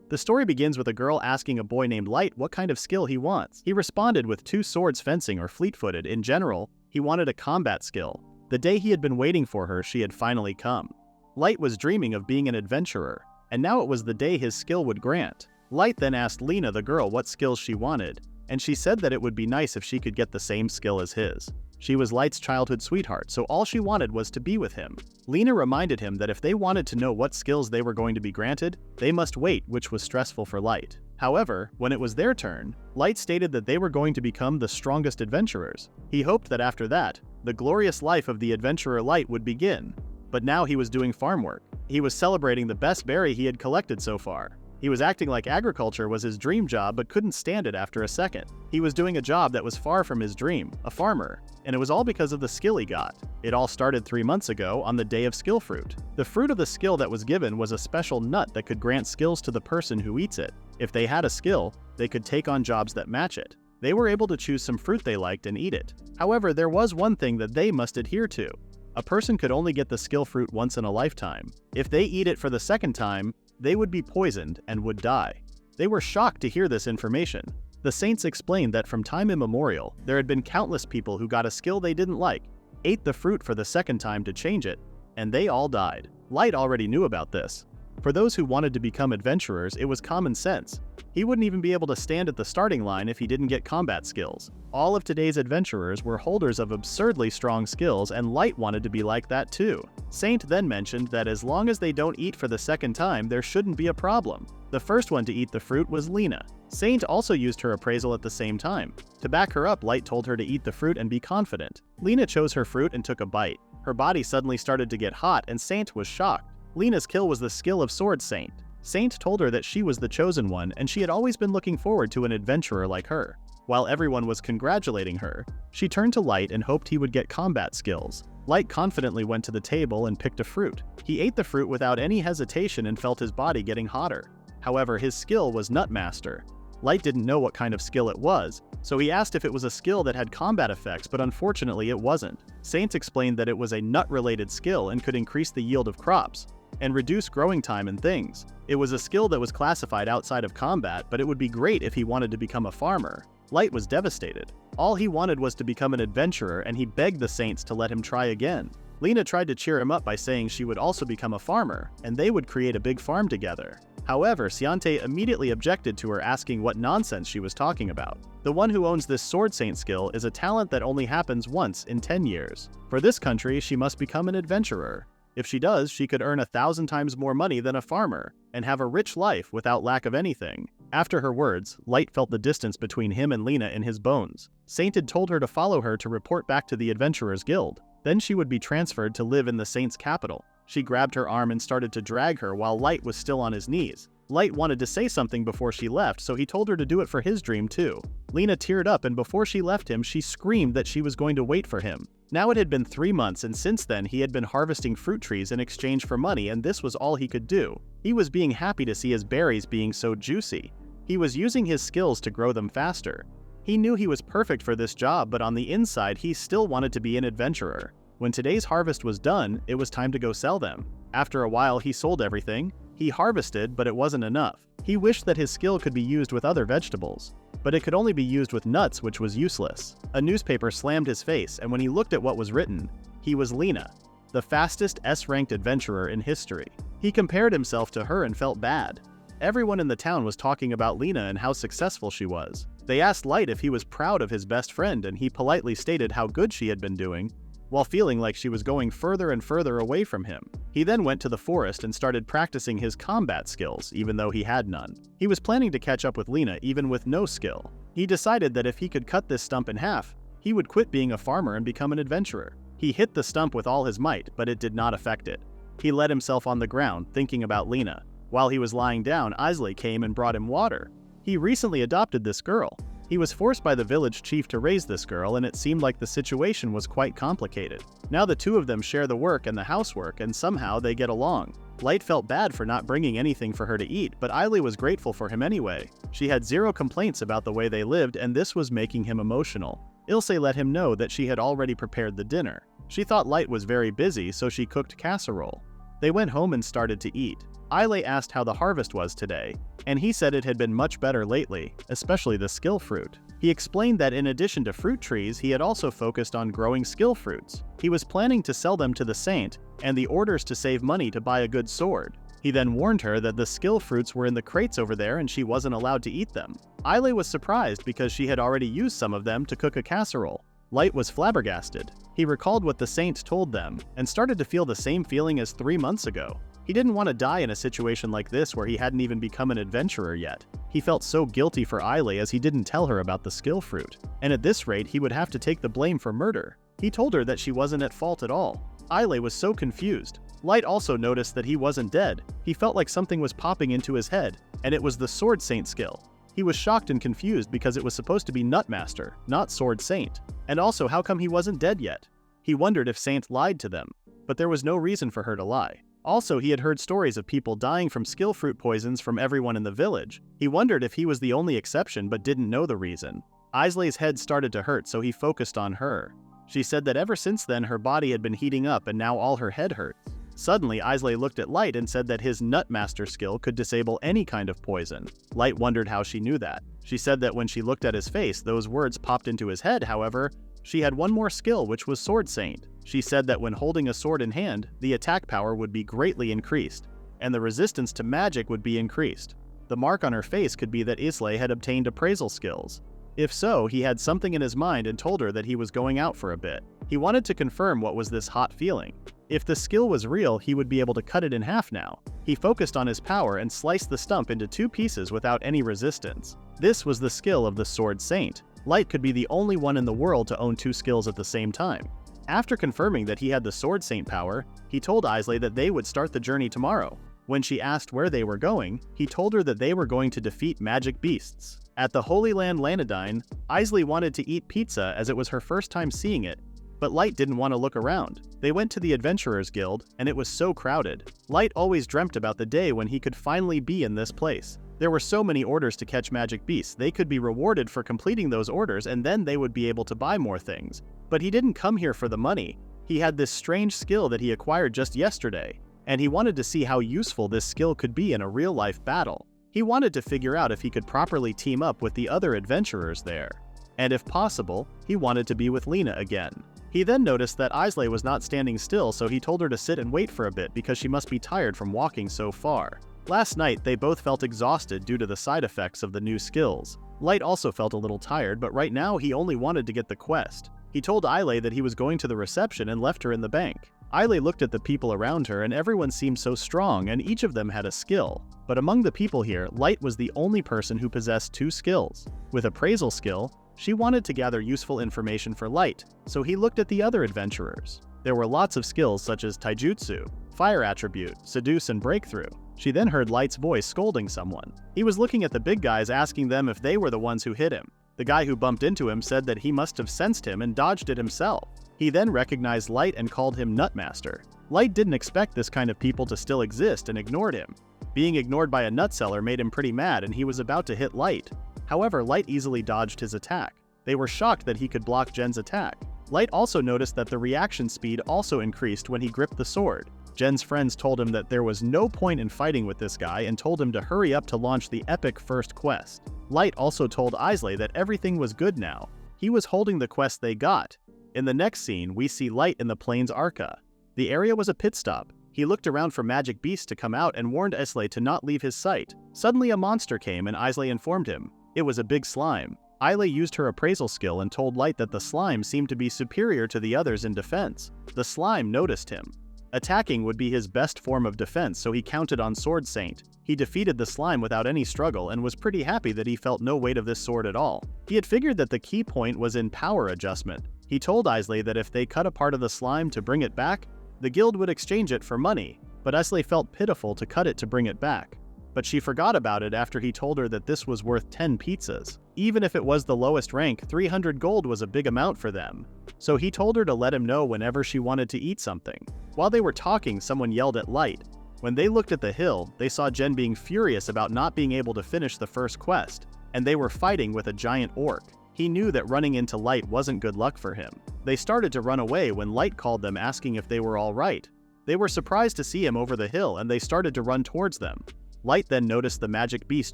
The story begins with a girl asking a boy named Light what kind of skill he wants. He responded with 2 swords, fencing, or fleet-footed. In general, he wanted a combat skill. The day he had been waiting for her, she had finally come. Light was dreaming of being an adventurer, and now it was the day his skill would grant. Light then asked Lena, the girl, what skills she wanted, and she said that it would be nice if she could get the same skill as his. She was Light's childhood sweetheart, so all she wanted was to be with him. Lena reminded him that if they wanted to know what skills they were going to be granted, they must wait, which was stressful for Light. However, when it was their turn, Light stated that they were going to become the strongest adventurers. He hoped that after that, the glorious life of the adventurer Light would begin. But now he was doing farm work. He was celebrating the best berry he had collected so far. He was acting like agriculture was his dream job but couldn't stand it after a second. He was doing a job that was far from his dream, a farmer, and it was all because of the skill he got. It all started 3 months ago on the day of skill fruit. The fruit of the skill that was given was a special nut that could grant skills to the person who eats it. If they had a skill, they could take on jobs that match it. They were able to choose some fruit they liked and eat it. However, there was one thing that they must adhere to. A person could only get the skill fruit once in a lifetime. If they eat it for the second time, they would be poisoned and would die. They were shocked to hear this information. The saints explained that from time immemorial, there had been countless people who got a skill they didn't like, ate the fruit for the second time to change it, and they all died. Light already knew about this. For those who wanted to become adventurers, it was common sense. He wouldn't even be able to stand at the starting line if he didn't get combat skills. All of today's adventurers were holders of absurdly strong skills, and Light wanted to be like that too. Saint then mentioned that as long as they don't eat for the second time, there shouldn't be a problem. The first one to eat the fruit was Lena. Saint also used her appraisal at the same time. To back her up, Light told her to eat the fruit and be confident. Lena chose her fruit and took a bite. Her body suddenly started to get hot, and Saint was shocked. Lena's kill was the skill of Sword Saint. Saint told her that she was the chosen one, and she had always been looking forward to an adventurer like her. While everyone was congratulating her, she turned to Light and hoped he would get combat skills. Light confidently went to the table and picked a fruit. He ate the fruit without any hesitation and felt his body getting hotter. However, his skill was Nutmaster. Light didn't know what kind of skill it was, so he asked if it was a skill that had combat effects, but unfortunately it wasn't. Saint explained that it was a nut-related skill and could increase the yield of crops and reduce growing time and things. It was a skill that was classified outside of combat, but it would be great if he wanted to become a farmer. Light was devastated. All he wanted was to become an adventurer, and he begged the saints to let him try again. Lena tried to cheer him up by saying she would also become a farmer, and they would create a big farm together. However, Siante immediately objected to her, asking what nonsense she was talking about. The one who owns this Sword Saint skill is a talent that only happens once in 10 years. For this country, she must become an adventurer. If she does, she could earn 1,000 times more money than a farmer, and have a rich life without lack of anything. After her words, Light felt the distance between him and Lena in his bones. Saint had told her to follow her to report back to the Adventurers Guild. Then she would be transferred to live in the Saint's capital. She grabbed her arm and started to drag her while Light was still on his knees. Light wanted to say something before she left, so he told her to do it for his dream too. Lena teared up, and before she left him, she screamed that she was going to wait for him. Now it had been 3 months, and since then he had been harvesting fruit trees in exchange for money, and this was all he could do. He was being happy to see his berries being so juicy. He was using his skills to grow them faster. He knew he was perfect for this job, but on the inside he still wanted to be an adventurer. When today's harvest was done, it was time to go sell them. After a while he sold everything. He harvested, but it wasn't enough. He wished that his skill could be used with other vegetables, but it could only be used with nuts, which was useless. A newspaper slammed his face, and when he looked at what was written, he was Lena, the fastest S-ranked adventurer in history. He compared himself to her and felt bad. Everyone in the town was talking about Lena and how successful she was. They asked Light if he was proud of his best friend, and he politely stated how good she had been doing, while feeling like she was going further and further away from him. He then went to the forest and started practicing his combat skills, even though he had none. He was planning to catch up with Lena even with no skill. He decided that if he could cut this stump in half, he would quit being a farmer and become an adventurer. He hit the stump with all his might, but it did not affect it. He let himself on the ground, thinking about Lena. While he was lying down, Isley came and brought him water. He recently adopted this girl. He was forced by the village chief to raise this girl, and it seemed like the situation was quite complicated. Now the two of them share the work and the housework, and somehow they get along. Light felt bad for not bringing anything for her to eat, but Isley was grateful for him anyway. She had zero complaints about the way they lived, and this was making him emotional. Ilse let him know that she had already prepared the dinner. She thought Light was very busy, so she cooked casserole. They went home and started to eat. Islay asked how the harvest was today, and he said it had been much better lately, especially the skill fruit. He explained that in addition to fruit trees, he had also focused on growing skill fruits. He was planning to sell them to the saint, and the orders to save money to buy a good sword. He then warned her that the skill fruits were in the crates over there and she wasn't allowed to eat them. Islay was surprised because she had already used some of them to cook a casserole. Light was flabbergasted. He recalled what the saint told them, and started to feel the same feeling as 3 months ago. He didn't want to die in a situation like this where he hadn't even become an adventurer yet. He felt so guilty for Islay as he didn't tell her about the skill fruit, and at this rate he would have to take the blame for murder. He told her that she wasn't at fault at all. Islay was so confused. Light also noticed that he wasn't dead. He felt like something was popping into his head, and it was the Sword Saint skill. He was shocked and confused because it was supposed to be Nutmaster, not Sword Saint. And also, how come he wasn't dead yet? He wondered if Saint lied to them, but there was no reason for her to lie. Also, he had heard stories of people dying from skill fruit poisons from everyone in the village. He wondered if he was the only exception but didn't know the reason. Islay's head started to hurt, so he focused on her. She said that ever since then her body had been heating up and now all her head hurts. Suddenly, Islay looked at Light and said that his Nutmaster skill could disable any kind of poison. Light wondered how she knew that. She said that when she looked at his face, those words popped into his head. However, she had one more skill, which was Sword Saint. She said that when holding a sword in hand, the attack power would be greatly increased, and the resistance to magic would be increased. The mark on her face could be that Islay had obtained appraisal skills. If so, he had something in his mind and told her that he was going out for a bit. He wanted to confirm what was this hot feeling. If the skill was real, he would be able to cut it in half now. He focused on his power and sliced the stump into 2 pieces without any resistance. This was the skill of the Sword Saint. Light could be the only one in the world to own 2 skills at the same time. After confirming that he had the Sword Saint power, he told Islay that they would start the journey tomorrow. When she asked where they were going, he told her that they were going to defeat magic beasts. At the Holy Land Lanadine, Islay wanted to eat pizza as it was her first time seeing it, but Light didn't want to look around. They went to the Adventurers Guild, and it was so crowded. Light always dreamt about the day when he could finally be in this place. There were so many orders to catch magic beasts, they could be rewarded for completing those orders and then they would be able to buy more things. But he didn't come here for the money. He had this strange skill that he acquired just yesterday, and he wanted to see how useful this skill could be in a real-life battle. He wanted to figure out if he could properly team up with the other adventurers there. And if possible, he wanted to be with Lena again. He then noticed that Islay was not standing still, so he told her to sit and wait for a bit because she must be tired from walking so far. Last night, they both felt exhausted due to the side effects of the new skills. Light also felt a little tired, but right now he only wanted to get the quest. He told Islay that he was going to the reception and left her in the bank. Islay looked at the people around her and everyone seemed so strong and each of them had a skill. But among the people here, Light was the only person who possessed 2 skills. With appraisal skill, she wanted to gather useful information for Light, so he looked at the other adventurers. There were lots of skills such as taijutsu, fire attribute, seduce and breakthrough. She then heard Light's voice scolding someone. He was looking at the big guys asking them if they were the ones who hit him. The guy who bumped into him said that he must have sensed him and dodged it himself. He then recognized Light and called him Nutmaster. Light didn't expect this kind of people to still exist and ignored him. Being ignored by a nutseller made him pretty mad and he was about to hit Light. However, Light easily dodged his attack. They were shocked that he could block Jen's attack. Light also noticed that the reaction speed also increased when he gripped the sword. Jen's friends told him that there was no point in fighting with this guy and told him to hurry up to launch the epic first quest. Light also told Islay that everything was good now. He was holding the quest they got. In the next scene, we see Light in the Plains Arca. The area was a pit stop. He looked around for magic beasts to come out and warned Islay to not leave his sight. Suddenly a monster came and Islay informed him. It was a big slime. Islay used her appraisal skill and told Light that the slime seemed to be superior to the others in defense. The slime noticed him. Attacking would be his best form of defense, so he counted on Sword Saint. He defeated the slime without any struggle and was pretty happy that he felt no weight of this sword at all. He had figured that the key point was in power adjustment. He told Islay that if they cut a part of the slime to bring it back, the guild would exchange it for money, but Islay felt pitiful to cut it to bring it back. But she forgot about it after he told her that this was worth 10 pizzas. Even if it was the lowest rank, 300 gold was a big amount for them. So he told her to let him know whenever she wanted to eat something. While they were talking, someone yelled at Light. When they looked at the hill, they saw Jen being furious about not being able to finish the first quest, and they were fighting with a giant orc. He knew that running into Light wasn't good luck for him. They started to run away when Light called them asking if they were all right. They were surprised to see him over the hill and they started to run towards them. Light then noticed the magic beast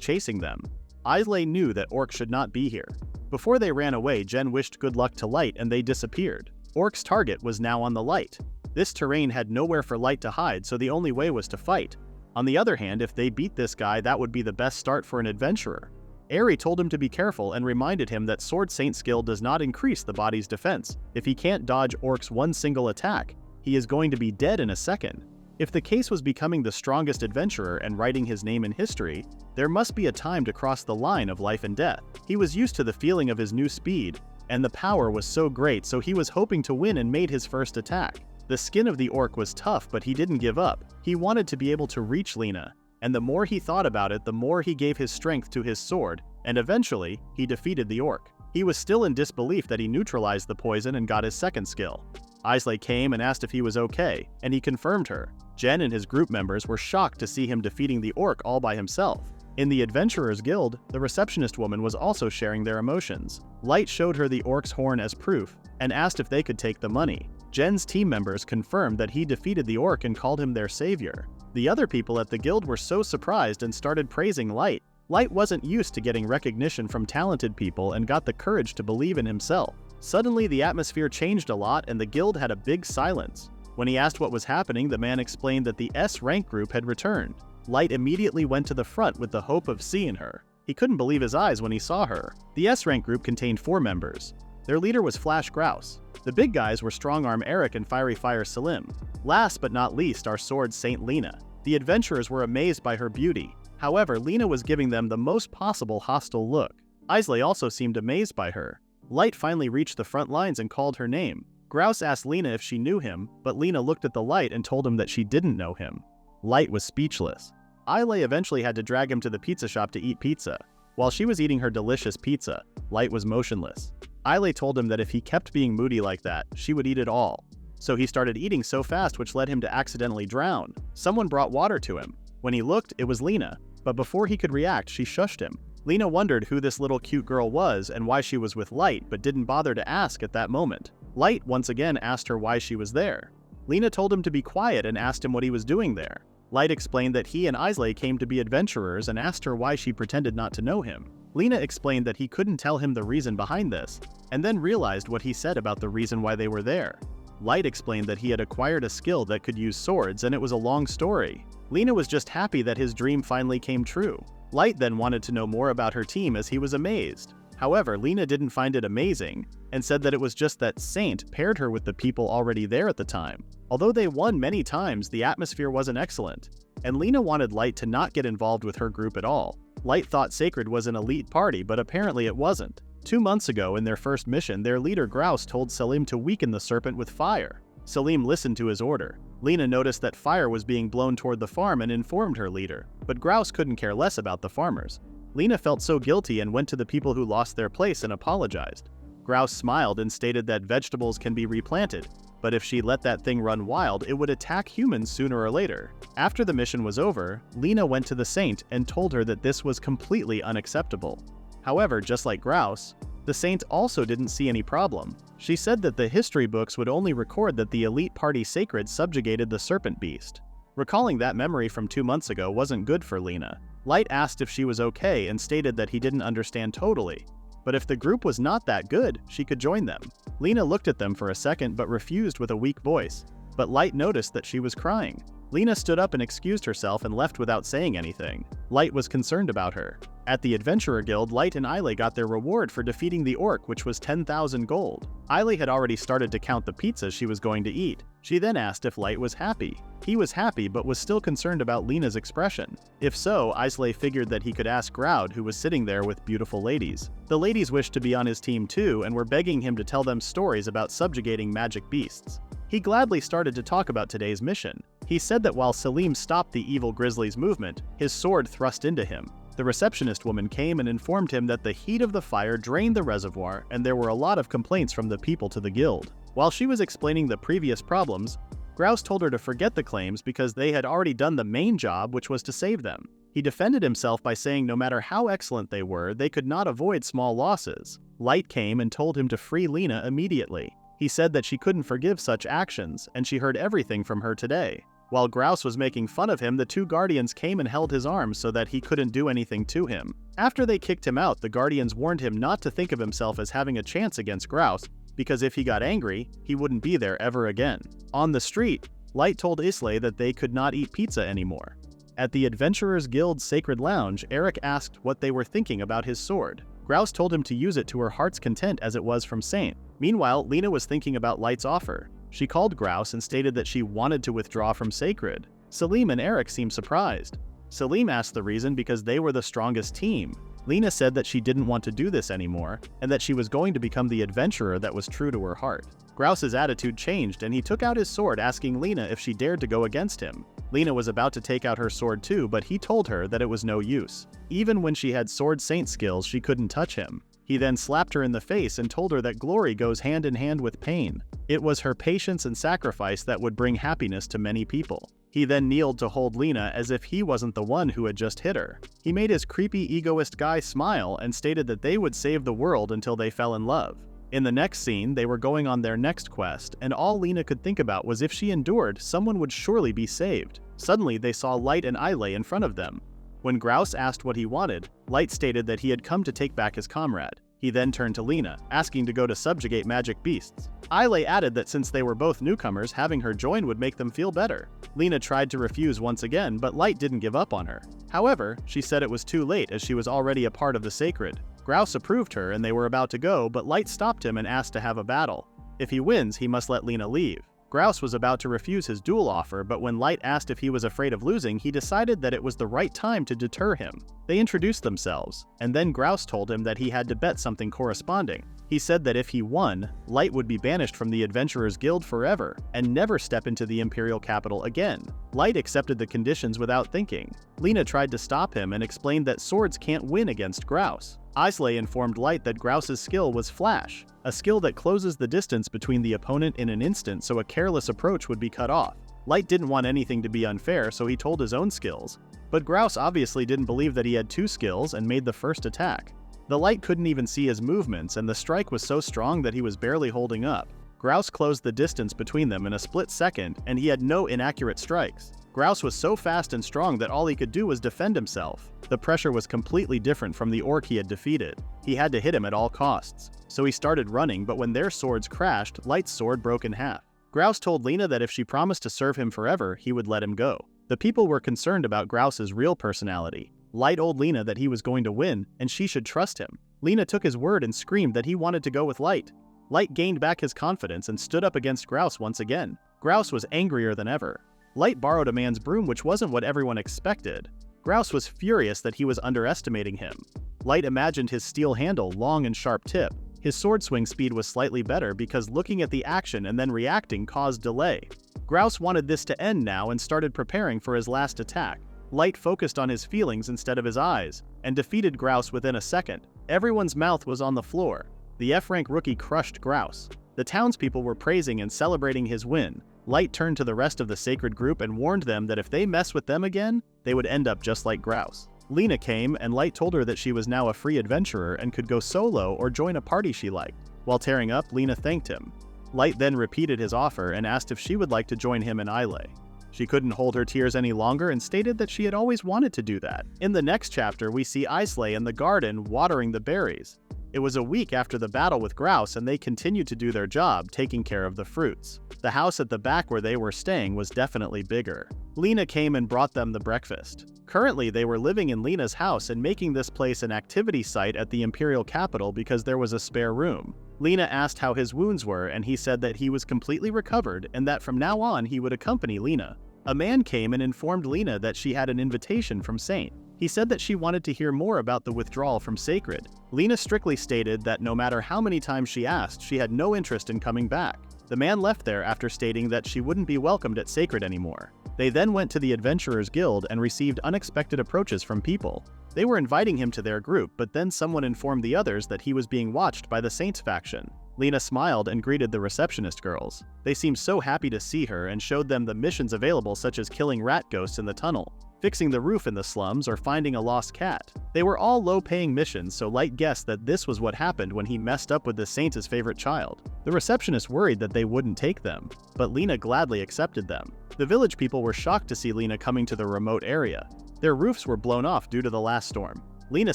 chasing them. Islay knew that Orc should not be here. Before they ran away, Jen wished good luck to Light and they disappeared. Orc's target was now on the Light. This terrain had nowhere for Light to hide, so the only way was to fight. On the other hand, if they beat this guy, that would be the best start for an adventurer. Aerie told him to be careful and reminded him that Sword Saint skill does not increase the body's defense. If he can't dodge Orc's one single attack, he is going to be dead in a second. If the case was becoming the strongest adventurer and writing his name in history, there must be a time to cross the line of life and death. He was used to the feeling of his new speed, and the power was so great, so he was hoping to win and made his first attack. The skin of the Orc was tough, but he didn't give up. He wanted to be able to reach Lena, and the more he thought about it, the more he gave his strength to his sword, and eventually, he defeated the Orc. He was still in disbelief that he neutralized the poison and got his second skill. Islay came and asked if he was okay, and he confirmed her. Jen and his group members were shocked to see him defeating the Orc all by himself. In the Adventurers Guild, the receptionist woman was also sharing their emotions. Light showed her the Orc's horn as proof, and asked if they could take the money. Jen's team members confirmed that he defeated the Orc and called him their savior. The other people at the guild were so surprised and started praising Light. Light wasn't used to getting recognition from talented people and got the courage to believe in himself. Suddenly, the atmosphere changed a lot and the guild had a big silence. When he asked what was happening, the man explained that the S-rank group had returned. Light immediately went to the front with the hope of seeing her. He couldn't believe his eyes when he saw her. The S-rank group contained 4 members. Their leader was Flash Grouse. The big guys were Strong Arm Eric and Fiery Fire Salim. Last but not least, our Sword Saint Lena. The adventurers were amazed by her beauty. However, Lena was giving them the most possible hostile look. Islay also seemed amazed by her. Light finally reached the front lines and called her name. Grouse asked Lena if she knew him, but Lena looked at the Light and told him that she didn't know him. Light was speechless. Islay eventually had to drag him to the pizza shop to eat pizza. While she was eating her delicious pizza, Light was motionless. Islay told him that if he kept being moody like that, she would eat it all. So he started eating so fast, which led him to accidentally drown. Someone brought water to him. When he looked, it was Lena, but before he could react, she shushed him. Lena wondered who this little cute girl was and why she was with Light, but didn't bother to ask at that moment. Light once again asked her why she was there. Lena told him to be quiet and asked him what he was doing there. Light explained that he and Islay came to be adventurers and asked her why she pretended not to know him. Lena explained that he couldn't tell him the reason behind this, and then realized what he said about the reason why they were there. Light explained that he had acquired a skill that could use swords, and it was a long story. Lena was just happy that his dream finally came true. Light then wanted to know more about her team as he was amazed. However, Lena didn't find it amazing, and said that it was just that Saint paired her with the people already there at the time. Although they won many times, the atmosphere wasn't excellent, and Lena wanted Light to not get involved with her group at all. Light thought Sacred was an elite party, but apparently it wasn't. 2 months ago, in their first mission, their leader Grouse told Salim to weaken the serpent with fire. Salim listened to his order. Lena noticed that fire was being blown toward the farm and informed her leader, but Grouse couldn't care less about the farmers. Lena felt so guilty and went to the people who lost their place and apologized. Grouse smiled and stated that vegetables can be replanted, but if she let that thing run wild, it would attack humans sooner or later. After the mission was over, Lena went to the Saint and told her that this was completely unacceptable. However, just like Grouse, the Saint also didn't see any problem. She said that the history books would only record that the elite party Sacred subjugated the serpent beast. Recalling that memory from 2 months ago wasn't good for Lena. Light asked if she was okay and stated that he didn't understand totally, but if the group was not that good, she could join them. Lena looked at them for a second but refused with a weak voice, but Light noticed that she was crying. Lena stood up and excused herself and left without saying anything. Light was concerned about her. At the Adventurer Guild, Light and Islay got their reward for defeating the Orc, which was 10,000 gold. Islay had already started to count the pizzas she was going to eat. She then asked if Light was happy. He was happy but was still concerned about Lena's expression. If so, Islay figured that he could ask Groud, who was sitting there with beautiful ladies. The ladies wished to be on his team too and were begging him to tell them stories about subjugating magic beasts. He gladly started to talk about today's mission. He said that while Salim stopped the evil grizzly's movement, his sword thrust into him. The receptionist woman came and informed him that the heat of the fire drained the reservoir and there were a lot of complaints from the people to the guild. While she was explaining the previous problems, Grouse told her to forget the claims because they had already done the main job, which was to save them. He defended himself by saying no matter how excellent they were, they could not avoid small losses. Light came and told him to free Lena immediately. He He said that she couldn't forgive such actions, and she heard everything from her today. While Grouse was making fun of him, the two guardians came and held his arms so that he couldn't do anything to him. After they kicked him out, the guardians warned him not to think of himself as having a chance against Grouse, because if he got angry, he wouldn't be there ever again. On the street, Light told Islay that they could not eat pizza anymore. At the Adventurers Guild's Sacred Lounge, Eric asked what they were thinking about his sword. Grouse told him to use it to her heart's content as it was from Saint. Meanwhile, Lena was thinking about Light's offer. She called Grouse and stated that she wanted to withdraw from Sacred. Salim and Eric seemed surprised. Salim asked the reason because they were the strongest team. Lena said that she didn't want to do this anymore, and that she was going to become the adventurer that was true to her heart. Grouse's attitude changed and he took out his sword, asking Lena if she dared to go against him. Lena was about to take out her sword too, but he told her that it was no use. Even when she had sword saint skills, she couldn't touch him. He then slapped her in the face and told her that glory goes hand in hand with pain. It was her patience and sacrifice that would bring happiness to many people. He then kneeled to hold Lena as if he wasn't the one who had just hit her. He made his creepy egoist guy smile and stated that they would save the world until they fell in love. In the next scene, they were going on their next quest, and all Lena could think about was if she endured, someone would surely be saved. Suddenly, they saw Light and Islay in front of them. When Grouse asked what he wanted, Light stated that he had come to take back his comrade. He then turned to Lena, asking to go to subjugate magic beasts. Islay added that since they were both newcomers, having her join would make them feel better. Lena tried to refuse once again, but Light didn't give up on her. However, she said it was too late as she was already a part of the Sacred. Grouse approved her and they were about to go, but Light stopped him and asked to have a battle. If he wins, he must let Lena leave. Grouse was about to refuse his duel offer, but when Light asked if he was afraid of losing, he decided that it was the right time to deter him. They introduced themselves, and then Grouse told him that he had to bet something corresponding. He said that if he won, Light would be banished from the Adventurers Guild forever, and never step into the Imperial capital again. Light accepted the conditions without thinking. Lena tried to stop him and explained that swords can't win against Grouse. Islay informed Light that Grouse's skill was Flash, a skill that closes the distance between the opponent in an instant so a careless approach would be cut off. Light didn't want anything to be unfair, so he told his own skills. But Grouse obviously didn't believe that he had two skills and made the first attack. The Light couldn't even see his movements, and the strike was so strong that he was barely holding up. Grouse closed the distance between them in a split second, and he had no inaccurate strikes. Grouse was so fast and strong that all he could do was defend himself. The pressure was completely different from the orc he had defeated. He had to hit him at all costs. So he started running, but when their swords crashed, Light's sword broke in half. Grouse told Lena that if she promised to serve him forever, he would let him go. The people were concerned about Grouse's real personality. Light told Lena that he was going to win, and she should trust him. Lena took his word and screamed that he wanted to go with Light. Light gained back his confidence and stood up against Grouse once again. Grouse was angrier than ever. Light borrowed a man's broom, which wasn't what everyone expected. Grouse was furious that he was underestimating him. Light imagined his steel handle, long and sharp tip. His sword swing speed was slightly better because looking at the action and then reacting caused delay. Grouse wanted this to end now and started preparing for his last attack. Light focused on his feelings instead of his eyes, and defeated Grouse within a second. Everyone's mouth was on the floor. The F-rank rookie crushed Grouse. The townspeople were praising and celebrating his win. Light turned to the rest of the Sacred group and warned them that if they mess with them again, they would end up just like Grouse. Lena came, and Light told her that she was now a free adventurer and could go solo or join a party she liked. While tearing up, Lena thanked him. Light then repeated his offer and asked if she would like to join him and Islay. She couldn't hold her tears any longer and stated that she had always wanted to do that. In the next chapter, we see Islay in the garden watering the berries. It was a week after the battle with Grouse, and they continued to do their job, taking care of the fruits. The house at the back where they were staying was definitely bigger. Lena came and brought them the breakfast. Currently, they were living in Lena's house and making this place an activity site at the Imperial capital because there was a spare room. Lena asked how his wounds were, and he said that he was completely recovered and that from now on he would accompany Lena. A man came and informed Lena that she had an invitation from Saint. He said that she wanted to hear more about the withdrawal from Sacred. Lena strictly stated that no matter how many times she asked, she had no interest in coming back. The man left there after stating that she wouldn't be welcomed at Sacred anymore. They then went to the Adventurers Guild and received unexpected approaches from people. They were inviting him to their group, but then someone informed the others that he was being watched by the Saints faction. Lena smiled and greeted the receptionist girls. They seemed so happy to see her and showed them the missions available, such as killing rat ghosts in the tunnel, fixing the roof in the slums, or finding a lost cat. They were all low-paying missions, so Light guessed that this was what happened when he messed up with the Saint's favorite child. The receptionist worried that they wouldn't take them, but Lena gladly accepted them. The village people were shocked to see Lena coming to the remote area. Their roofs were blown off due to the last storm. Lena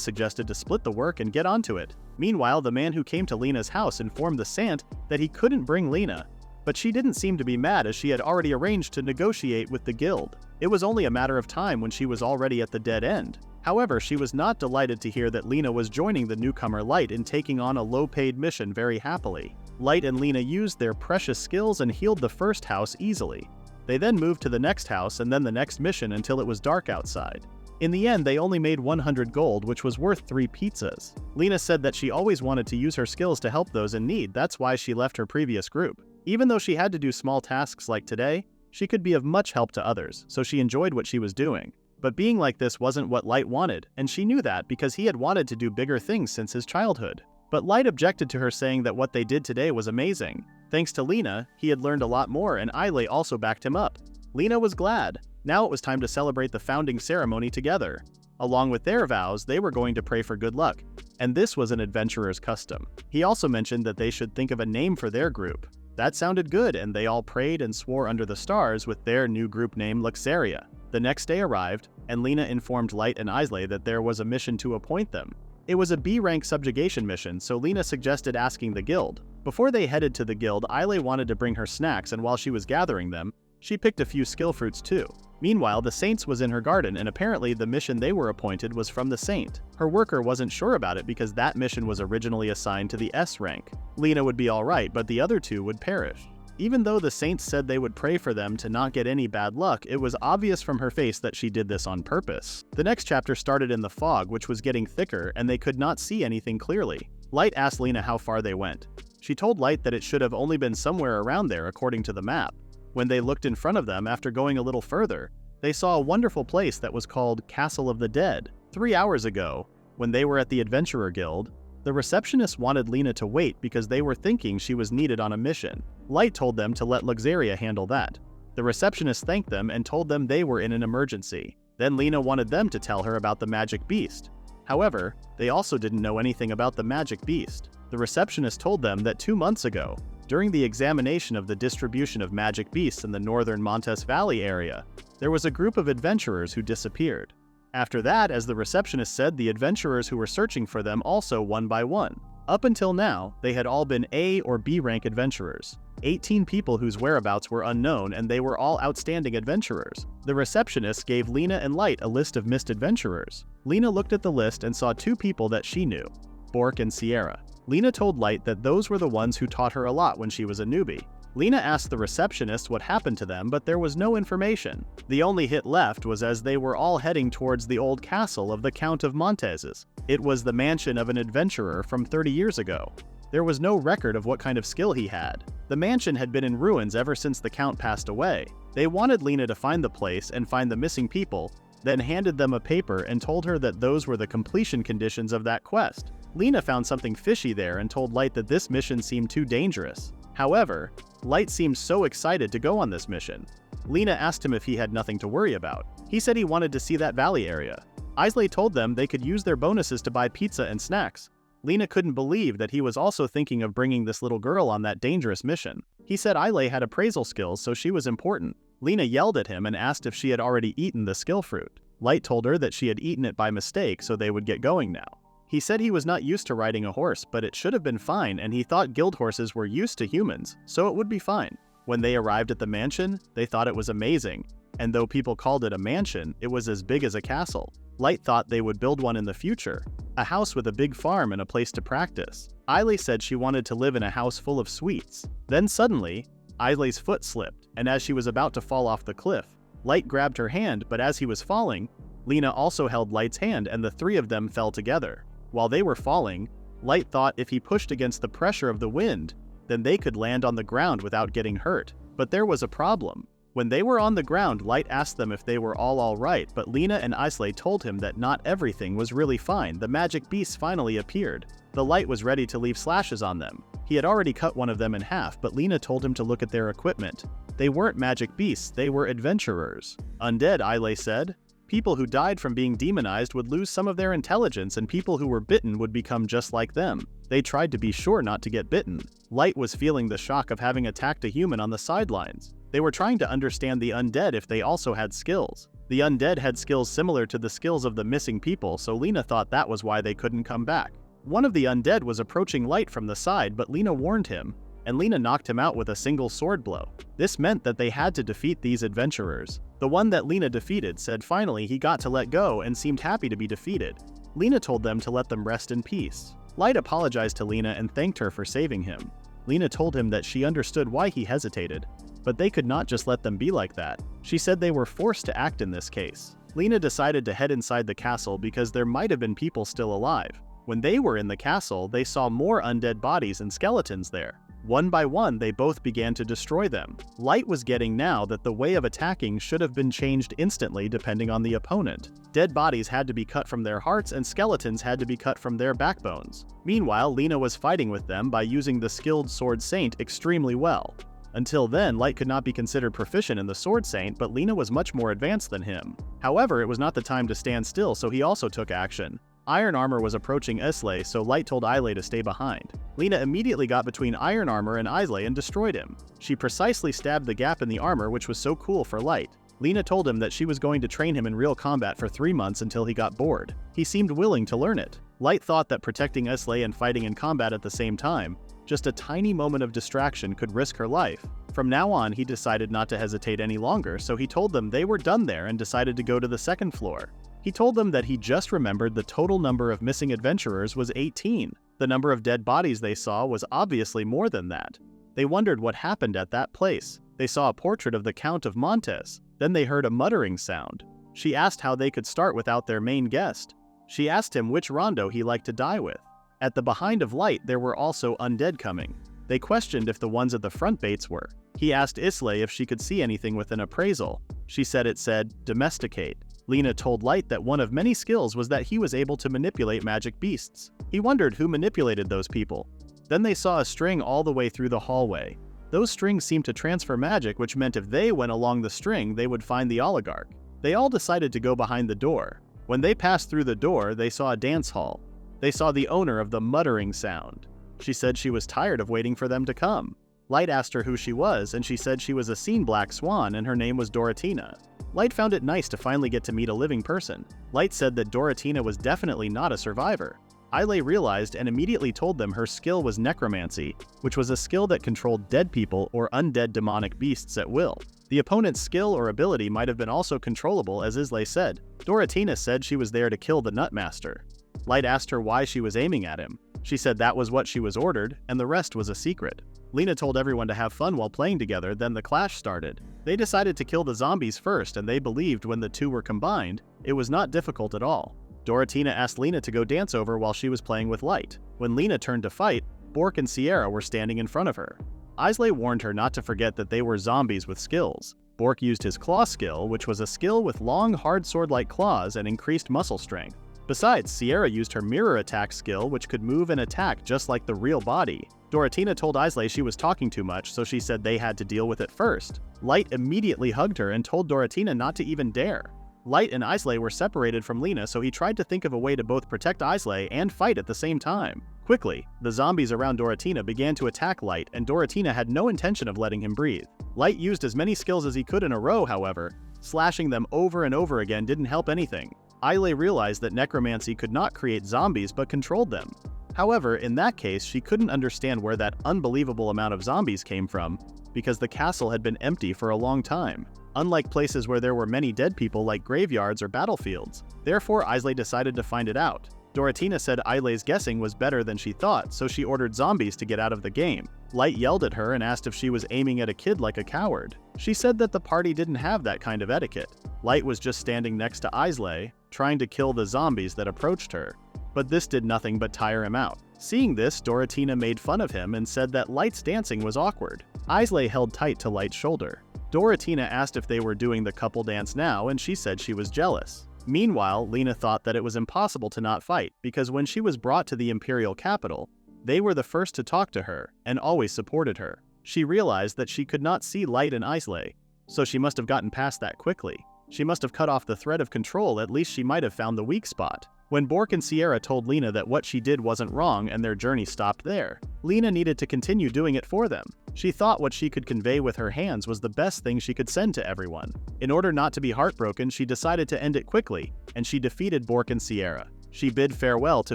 suggested to split the work and get onto it. Meanwhile, the man who came to Lena's house informed the Sant that he couldn't bring Lena, but she didn't seem to be mad as she had already arranged to negotiate with the guild. It was only a matter of time when she was already at the dead end. However, she was not delighted to hear that Lena was joining the newcomer Light in taking on a low-paid mission very happily. Light and Lena used their precious skills and healed the first house easily. They then moved to the next house and then the next mission until it was dark outside. In the end, they only made 100 gold, which was worth 3 pizzas. Lena said that she always wanted to use her skills to help those in need, that's why she left her previous group. Even though she had to do small tasks like today, she could be of much help to others, so she enjoyed what she was doing. But being like this wasn't what Light wanted, and she knew that because he had wanted to do bigger things since his childhood. But Light objected to her, saying that what they did today was amazing. Thanks to Lena, he had learned a lot more, and Islay also backed him up. Lena was glad. Now it was time to celebrate the founding ceremony together. Along with their vows, they were going to pray for good luck, and this was an adventurer's custom. He also mentioned that they should think of a name for their group. That sounded good, and they all prayed and swore under the stars with their new group name Luxaria. The next day arrived, and Lena informed Light and Islay that there was a mission to appoint them. It was a B-rank subjugation mission, so Lena suggested asking the guild. Before they headed to the guild, Islay wanted to bring her snacks, and while she was gathering them, she picked a few skill fruits too. Meanwhile, the Saint's was in her garden, and apparently the mission they were appointed was from the Saint. Her worker wasn't sure about it because that mission was originally assigned to the S rank. Lena would be alright, but the other two would perish. Even though the Saints said they would pray for them to not get any bad luck, it was obvious from her face that she did this on purpose. The next chapter started in the fog, which was getting thicker, and they could not see anything clearly. Light asked Lena how far they went. She told Light that it should have only been somewhere around there according to the map. When they looked in front of them after going a little further, they saw a wonderful place that was called Castle of the Dead. 3 hours ago, when they were at the Adventurer Guild, the receptionist wanted Lena to wait because they were thinking she was needed on a mission. Light told them to let Luxaria handle that. The receptionist thanked them and told them they were in an emergency. Then Lena wanted them to tell her about the magic beast. However, they also didn't know anything about the magic beast. The receptionist told them that 2 months ago, during the examination of the distribution of magic beasts in the northern Montes Valley area, there was a group of adventurers who disappeared. After that, as the receptionist said, the adventurers who were searching for them also one by one. Up until now, they had all been A or B rank adventurers. 18 people whose whereabouts were unknown, and they were all outstanding adventurers. The receptionist gave Lena and Light a list of missed adventurers. Lena looked at the list and saw 2 people that she knew, Bork and Sierra. Lena told Light that those were the ones who taught her a lot when she was a newbie. Lena asked the receptionist what happened to them, but there was no information. The only hit left was as they were all heading towards the old castle of the Count of Monteses. It was the mansion of an adventurer from 30 years ago. There was no record of what kind of skill he had. The mansion had been in ruins ever since the Count passed away. They wanted Lena to find the place and find the missing people, then handed them a paper and told her that those were the completion conditions of that quest. Lena found something fishy there and told Light that this mission seemed too dangerous. However, Light seemed so excited to go on this mission. Lena asked him if he had nothing to worry about. He said he wanted to see that valley area. Islay told them they could use their bonuses to buy pizza and snacks. Lena couldn't believe that he was also thinking of bringing this little girl on that dangerous mission. He said Islay had appraisal skills, so she was important. Lena yelled at him and asked if she had already eaten the skill fruit. Light told her that she had eaten it by mistake, so they would get going now. He said he was not used to riding a horse, but it should have been fine, and he thought guild horses were used to humans, so it would be fine. When they arrived at the mansion, they thought it was amazing, and though people called it a mansion, it was as big as a castle. Light thought they would build one in the future, a house with a big farm and a place to practice. Islay said she wanted to live in a house full of sweets. Then suddenly, Islay's foot slipped, and as she was about to fall off the cliff, Light grabbed her hand, but as he was falling, Lena also held Light's hand and the 3 of them fell together. While they were falling, Light thought if he pushed against the pressure of the wind, then they could land on the ground without getting hurt. But there was a problem. When they were on the ground, Light asked them if they were all alright, but Lena and Islay told him that not everything was really fine. The magic beasts finally appeared. The Light was ready to leave slashes on them. He had already cut one of them in half, but Lena told him to look at their equipment. They weren't magic beasts, they were adventurers. Undead, Islay said. People who died from being demonized would lose some of their intelligence, and people who were bitten would become just like them. They tried to be sure not to get bitten. Light was feeling the shock of having attacked a human on the sidelines. They were trying to understand the undead if they also had skills. The undead had skills similar to the skills of the missing people, so Lena thought that was why they couldn't come back. One of the undead was approaching Light from the side, but Lena warned him, and Lena knocked him out with a single sword blow. This meant that they had to defeat these adventurers. The one that Lena defeated said finally he got to let go and seemed happy to be defeated. Lena told them to let them rest in peace. Light apologized to Lena and thanked her for saving him. Lena told him that she understood why he hesitated, but they could not just let them be like that. She said they were forced to act in this case. Lena decided to head inside the castle because there might have been people still alive. When they were in the castle, they saw more undead bodies and skeletons there. One by one, they both began to destroy them. Light was getting now that the way of attacking should have been changed instantly depending on the opponent. Dead bodies had to be cut from their hearts and skeletons had to be cut from their backbones. Meanwhile, Lena was fighting with them by using the skilled Sword Saint extremely well. Until then, Light could not be considered proficient in the Sword Saint, but Lena was much more advanced than him. However, it was not the time to stand still, so he also took action. Iron Armor was approaching Islay, so Light told Islay to stay behind. Lena immediately got between Iron Armor and Islay and destroyed him. She precisely stabbed the gap in the armor, which was so cool for Light. Lena told him that she was going to train him in real combat for 3 months until he got bored. He seemed willing to learn it. Light thought that protecting Islay and fighting in combat at the same time, just a tiny moment of distraction could risk her life. From now on, he decided not to hesitate any longer, so he told them they were done there and decided to go to the second floor. He told them that he just remembered the total number of missing adventurers was 18. The number of dead bodies they saw was obviously more than that. They wondered what happened at that place. They saw a portrait of the Count of Montes. Then they heard a muttering sound. She asked how they could start without their main guest. She asked him which rondo he liked to die with. At the behind of Light, there were also undead coming. They questioned if the ones at the front baits were. He asked Islay if she could see anything with an appraisal. She said it said, domesticate. Lena told Light that one of many skills was that he was able to manipulate magic beasts. He wondered who manipulated those people. Then they saw a string all the way through the hallway. Those strings seemed to transfer magic, which meant if they went along the string, they would find the oligarch. They all decided to go behind the door. When they passed through the door, they saw a dance hall. They saw the owner of the muttering sound. She said she was tired of waiting for them to come. Light asked her who she was, and she said she was a seen black swan and her name was Doratina. Light found it nice to finally get to meet a living person. Light said that Doratina was definitely not a survivor. Islay realized and immediately told them her skill was necromancy, which was a skill that controlled dead people or undead demonic beasts at will. The opponent's skill or ability might have been also controllable, as Islay said. Doratina said she was there to kill the Nutmaster. Light asked her why she was aiming at him. She said that was what she was ordered, and the rest was a secret. Lena told everyone to have fun while playing together, then the clash started. They decided to kill the zombies first, and they believed when the two were combined, it was not difficult at all. Doratina asked Lena to go dance over while she was playing with Light. When Lena turned to fight, Bork and Sierra were standing in front of her. Islay warned her not to forget that they were zombies with skills. Bork used his claw skill, which was a skill with long, hard sword-like claws and increased muscle strength. Besides, Sierra used her mirror attack skill, which could move and attack just like the real body. Doratina told Islay she was talking too much, so she said they had to deal with it first. Light immediately hugged her and told Doratina not to even dare. Light and Islay were separated from Lena, so he tried to think of a way to both protect Islay and fight at the same time. Quickly, the zombies around Doratina began to attack Light, and Doratina had no intention of letting him breathe. Light used as many skills as he could in a row, however. Slashing them over and over again didn't help anything. Islay realized that necromancy could not create zombies but controlled them. However, in that case, she couldn't understand where that unbelievable amount of zombies came from, because the castle had been empty for a long time, unlike places where there were many dead people like graveyards or battlefields. Therefore, Islay decided to find it out. Doratina said Islay's guessing was better than she thought, so she ordered zombies to get out of the game. Light yelled at her and asked if she was aiming at a kid like a coward. She said that the party didn't have that kind of etiquette. Light was just standing next to Islay, trying to kill the zombies that approached her. But this did nothing but tire him out. Seeing this, Doratina made fun of him and said that Light's dancing was awkward. Islay held tight to Light's shoulder. Doratina asked if they were doing the couple dance now, and she said she was jealous. Meanwhile, Lena thought that it was impossible to not fight, because when she was brought to the imperial capital, they were the first to talk to her, and always supported her. She realized that she could not see Light and Islay, so she must have gotten past that quickly. She must have cut off the thread of control, at least she might have found the weak spot. When Bork and Sierra told Lena that what she did wasn't wrong and their journey stopped there, Lena needed to continue doing it for them. She thought what she could convey with her hands was the best thing she could send to everyone. In order not to be heartbroken, she decided to end it quickly, and she defeated Bork and Sierra. She bid farewell to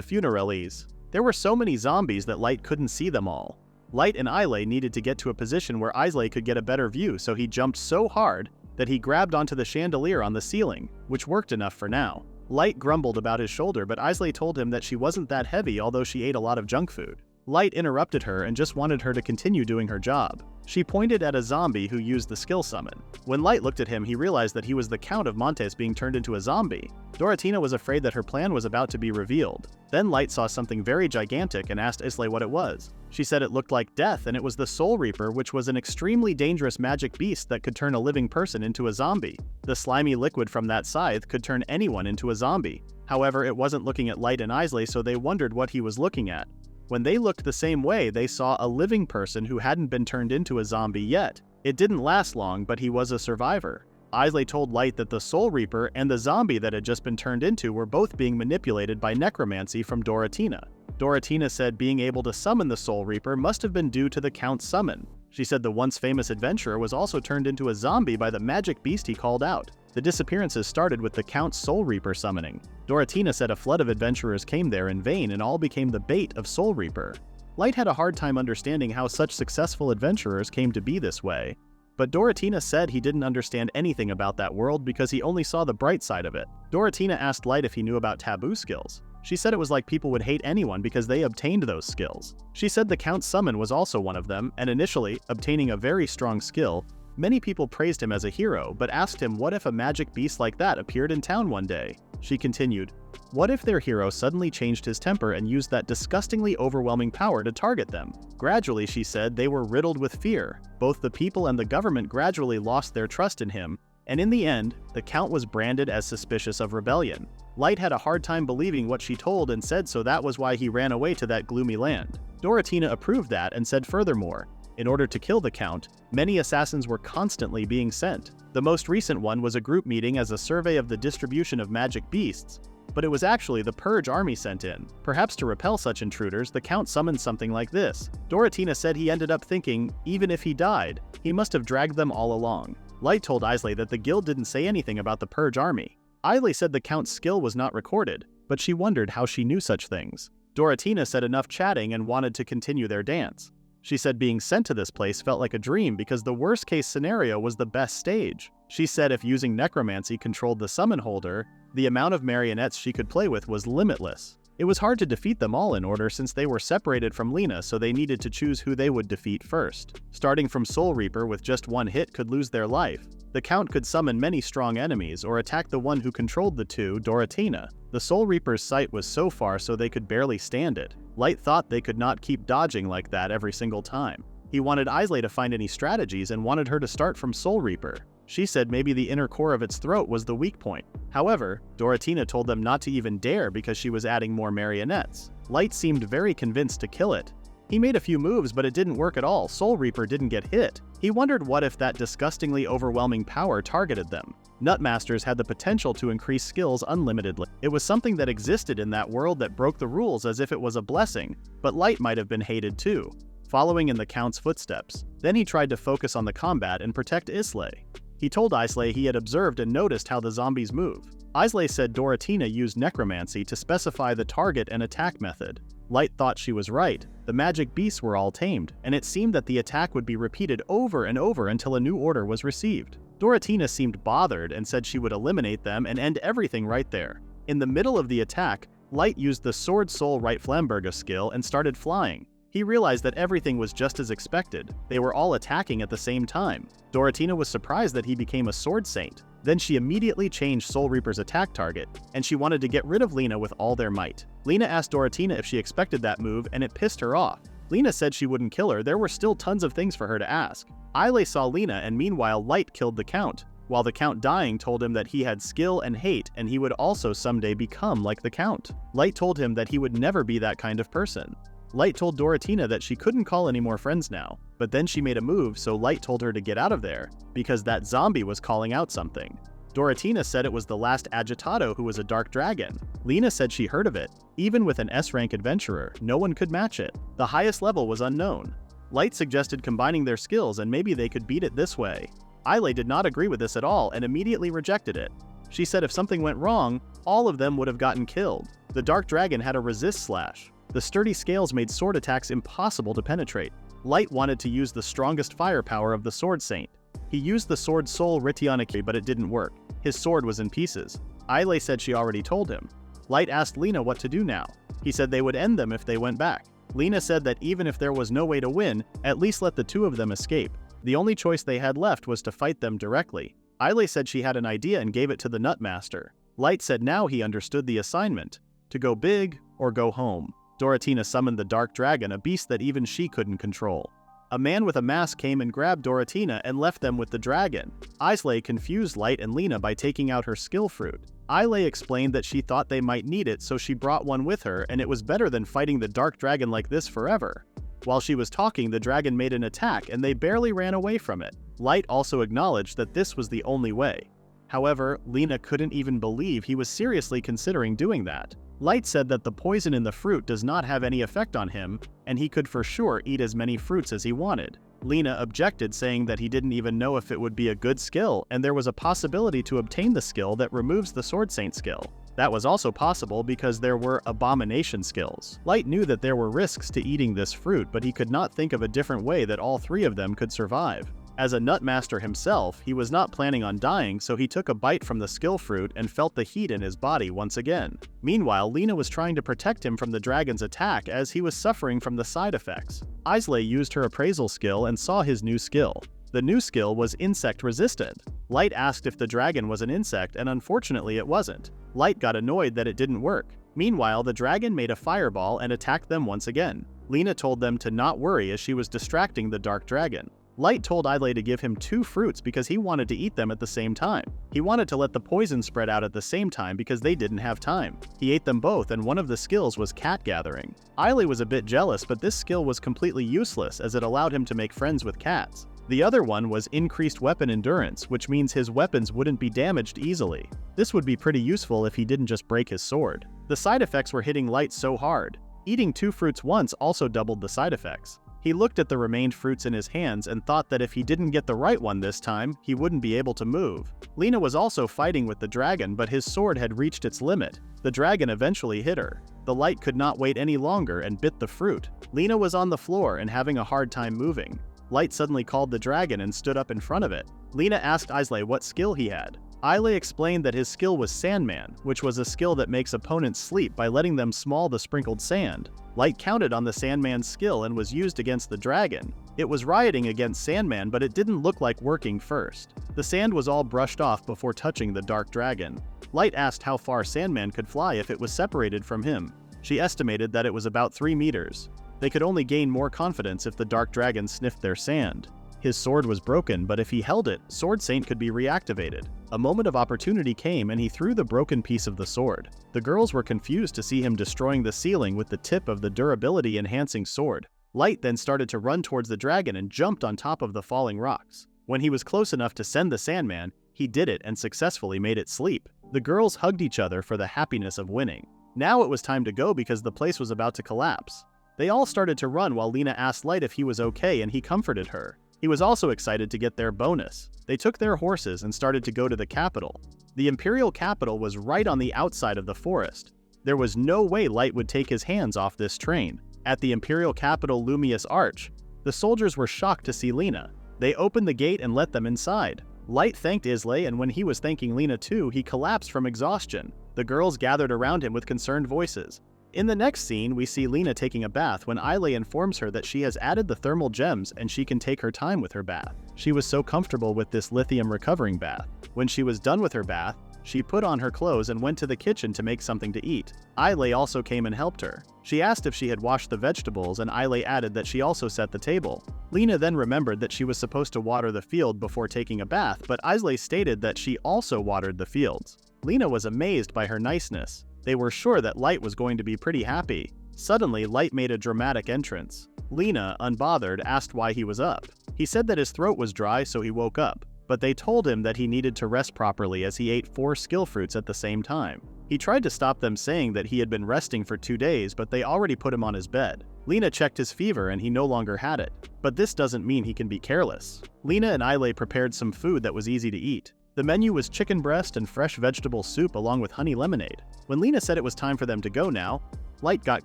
funerales. There were so many zombies that Light couldn't see them all. Light and Islay needed to get to a position where Islay could get a better view, so he jumped so hard that he grabbed onto the chandelier on the ceiling, which worked enough for now. Light grumbled about his shoulder, but Islay told him that she wasn't that heavy, although she ate a lot of junk food. Light interrupted her and just wanted her to continue doing her job. She pointed at a zombie who used the skill summon. When Light looked at him, he realized that he was the Count of Montes being turned into a zombie. Doratina was afraid that her plan was about to be revealed. Then Light saw something very gigantic and asked Islay what it was. She said it looked like death, and it was the Soul Reaper, which was an extremely dangerous magic beast that could turn a living person into a zombie. The slimy liquid from that scythe could turn anyone into a zombie. However, it wasn't looking at Light and Islay, so they wondered what he was looking at. When they looked the same way, they saw a living person who hadn't been turned into a zombie yet. It didn't last long, but he was a survivor. Islay told Light that the Soul Reaper and the zombie that had just been turned into were both being manipulated by necromancy from Doratina. Doratina said being able to summon the Soul Reaper must have been due to the Count's summon. She said the once famous adventurer was also turned into a zombie by the magic beast he called out. The disappearances started with the Count's Soul Reaper summoning. Doratina said a flood of adventurers came there in vain and all became the bait of Soul Reaper. Light had a hard time understanding how such successful adventurers came to be this way. But Doratina said he didn't understand anything about that world because he only saw the bright side of it. Doratina asked Light if he knew about taboo skills. She said it was like people would hate anyone because they obtained those skills. She said the Count's summon was also one of them, and initially, obtaining a very strong skill, many people praised him as a hero, but asked him what if a magic beast like that appeared in town one day. She continued, what if their hero suddenly changed his temper and used that disgustingly overwhelming power to target them? Gradually, she said, they were riddled with fear. Both the people and the government gradually lost their trust in him, and in the end, the Count was branded as suspicious of rebellion. Light had a hard time believing what she told and said so that was why he ran away to that gloomy land. Doratina approved that and said furthermore, in order to kill the Count, many assassins were constantly being sent. The most recent one was a group meeting as a survey of the distribution of magic beasts, but it was actually the Purge army sent in. Perhaps to repel such intruders, the Count summoned something like this. Doratina said he ended up thinking, even if he died, he must have dragged them all along. Light told Islay that the guild didn't say anything about the Purge army. Islay said the Count's skill was not recorded, but she wondered how she knew such things. Doratina said enough chatting and wanted to continue their dance. She said being sent to this place felt like a dream because the worst case scenario was the best stage. She said if using necromancy controlled the summon holder, the amount of marionettes she could play with was limitless. It was hard to defeat them all in order since they were separated from Lena, so they needed to choose who they would defeat first. Starting from Soul Reaper with just one hit could lose their life. The Count could summon many strong enemies or attack the one who controlled the two, Doratina. The Soul Reaper's sight was so far so they could barely stand it. Light thought they could not keep dodging like that every single time. He wanted Islay to find any strategies and wanted her to start from Soul Reaper. She said maybe the inner core of its throat was the weak point. However, Doratina told them not to even dare because she was adding more marionettes. Light seemed very convinced to kill it. He made a few moves, but it didn't work at all. Soul Reaper didn't get hit. He wondered what if that disgustingly overwhelming power targeted them. Nutmasters had the potential to increase skills unlimitedly. It was something that existed in that world that broke the rules as if it was a blessing, but Light might have been hated too. Following in the Count's footsteps, then he tried to focus on the combat and protect Islay. He told Islay he had observed and noticed how the zombies move. Islay said Doratina used necromancy to specify the target and attack method. Light thought she was right. The magic beasts were all tamed, and it seemed that the attack would be repeated over and over until a new order was received. Doratina seemed bothered and said she would eliminate them and end everything right there. In the middle of the attack, Light used the Sword Soul Right Flamberga skill and started flying. He realized that everything was just as expected. They were all attacking at the same time. Doratina was surprised that he became a sword saint. Then she immediately changed Soul Reaper's attack target, and she wanted to get rid of Lena with all their might. Lena asked Doratina if she expected that move, and it pissed her off. Lena said she wouldn't kill her. There were still tons of things for her to ask. Islay saw Lena, and meanwhile Light killed the Count, while the Count dying told him that he had skill and hate and he would also someday become like the Count. Light told him that he would never be that kind of person. Light told Doratina that she couldn't call any more friends now, but then she made a move, so Light told her to get out of there, because that zombie was calling out something. Doratina said it was the last agitado who was a dark dragon. Lena said she heard of it. Even with an S-rank adventurer, no one could match it. The highest level was unknown. Light suggested combining their skills and maybe they could beat it this way. Islay did not agree with this at all and immediately rejected it. She said if something went wrong, all of them would have gotten killed. The dark dragon had a resist slash. The sturdy scales made sword attacks impossible to penetrate. Light wanted to use the strongest firepower of the sword saint. He used the sword Soul Ritianaki, but it didn't work. His sword was in pieces. Islay said she already told him. Light asked Lena what to do now. He said they would end them if they went back. Lena said that even if there was no way to win, at least let the two of them escape. The only choice they had left was to fight them directly. Islay said she had an idea and gave it to the Nutmaster. Light said now he understood the assignment. To go big or go home. Doratina summoned the dark dragon, a beast that even she couldn't control. A man with a mask came and grabbed Doratina and left them with the dragon. Islay confused Light and Lena by taking out her skill fruit. Islay explained that she thought they might need it, so she brought one with her, and it was better than fighting the dark dragon like this forever. While she was talking, the dragon made an attack and they barely ran away from it. Light also acknowledged that this was the only way. However, Lena couldn't even believe he was seriously considering doing that. Light said that the poison in the fruit does not have any effect on him, and he could for sure eat as many fruits as he wanted. Lena objected, saying that he didn't even know if it would be a good skill, and there was a possibility to obtain the skill that removes the Sword Saint skill. That was also possible because there were abomination skills. Light knew that there were risks to eating this fruit, but he could not think of a different way that all three of them could survive. As a Nutmaster himself, he was not planning on dying, so he took a bite from the skill fruit and felt the heat in his body once again. Meanwhile, Lena was trying to protect him from the dragon's attack as he was suffering from the side effects. Islay used her appraisal skill and saw his new skill. The new skill was insect resistant. Light asked if the dragon was an insect, and unfortunately it wasn't. Light got annoyed that it didn't work. Meanwhile, the dragon made a fireball and attacked them once again. Lena told them to not worry as she was distracting the dark dragon. Light told Islay to give him 2 fruits because he wanted to eat them at the same time. He wanted to let the poison spread out at the same time because they didn't have time. He ate them both, and one of the skills was cat gathering. Islay was a bit jealous, but this skill was completely useless as it allowed him to make friends with cats. The other one was increased weapon endurance, which means his weapons wouldn't be damaged easily. This would be pretty useful if he didn't just break his sword. The side effects were hitting Light so hard. Eating 2 fruits once also doubled the side effects. He looked at the remained fruits in his hands and thought that if he didn't get the right one this time, he wouldn't be able to move. Lena was also fighting with the dragon, but his sword had reached its limit. The dragon eventually hit her. The Light could not wait any longer and bit the fruit. Lena was on the floor and having a hard time moving. Light suddenly called the dragon and stood up in front of it. Lena asked Islay what skill he had. Islay explained that his skill was Sandman, which was a skill that makes opponents sleep by letting them small the sprinkled sand. Light counted on the Sandman's skill and was used against the dragon. It was rioting against Sandman, but it didn't look like working first. The sand was all brushed off before touching the dark dragon. Light asked how far Sandman could fly if it was separated from him. She estimated that it was about 3 meters. They could only gain more confidence if the dark dragon sniffed their sand. His sword was broken, but if he held it, Sword Saint could be reactivated. A moment of opportunity came and he threw the broken piece of the sword. The girls were confused to see him destroying the ceiling with the tip of the durability-enhancing sword. Light then started to run towards the dragon and jumped on top of the falling rocks. When he was close enough to send the Sandman, he did it and successfully made it sleep. The girls hugged each other for the happiness of winning. Now it was time to go because the place was about to collapse. They all started to run while Lena asked Light if he was okay and he comforted her. He was also excited to get their bonus. They took their horses and started to go to the capital. The Imperial capital was right on the outside of the forest. There was no way Light would take his hands off this train. At the Imperial capital Lumious Arch, the soldiers were shocked to see Lena. They opened the gate and let them inside. Light thanked Islay, and when he was thanking Lena too, he collapsed from exhaustion. The girls gathered around him with concerned voices. In the next scene, we see Lena taking a bath when Islay informs her that she has added the thermal gems and she can take her time with her bath. She was so comfortable with this lithium recovering bath. When she was done with her bath, she put on her clothes and went to the kitchen to make something to eat. Islay also came and helped her. She asked if she had washed the vegetables, and Islay added that she also set the table. Lena then remembered that she was supposed to water the field before taking a bath, but Islay stated that she also watered the fields. Lena was amazed by her niceness. They were sure that Light was going to be pretty happy. Suddenly, Light made a dramatic entrance. Lena, unbothered, asked why he was up. He said that his throat was dry, so he woke up. but they told him that he needed to rest properly as he ate 4 skill fruits at the same time. He tried to stop them, saying that he had been resting for 2 days, but they already put him on his bed. Lena checked his fever and he no longer had it. But this doesn't mean he can be careless. Lena and Islay prepared some food that was easy to eat. The menu was chicken breast and fresh vegetable soup along with honey lemonade. When Lena said it was time for them to go now, Light got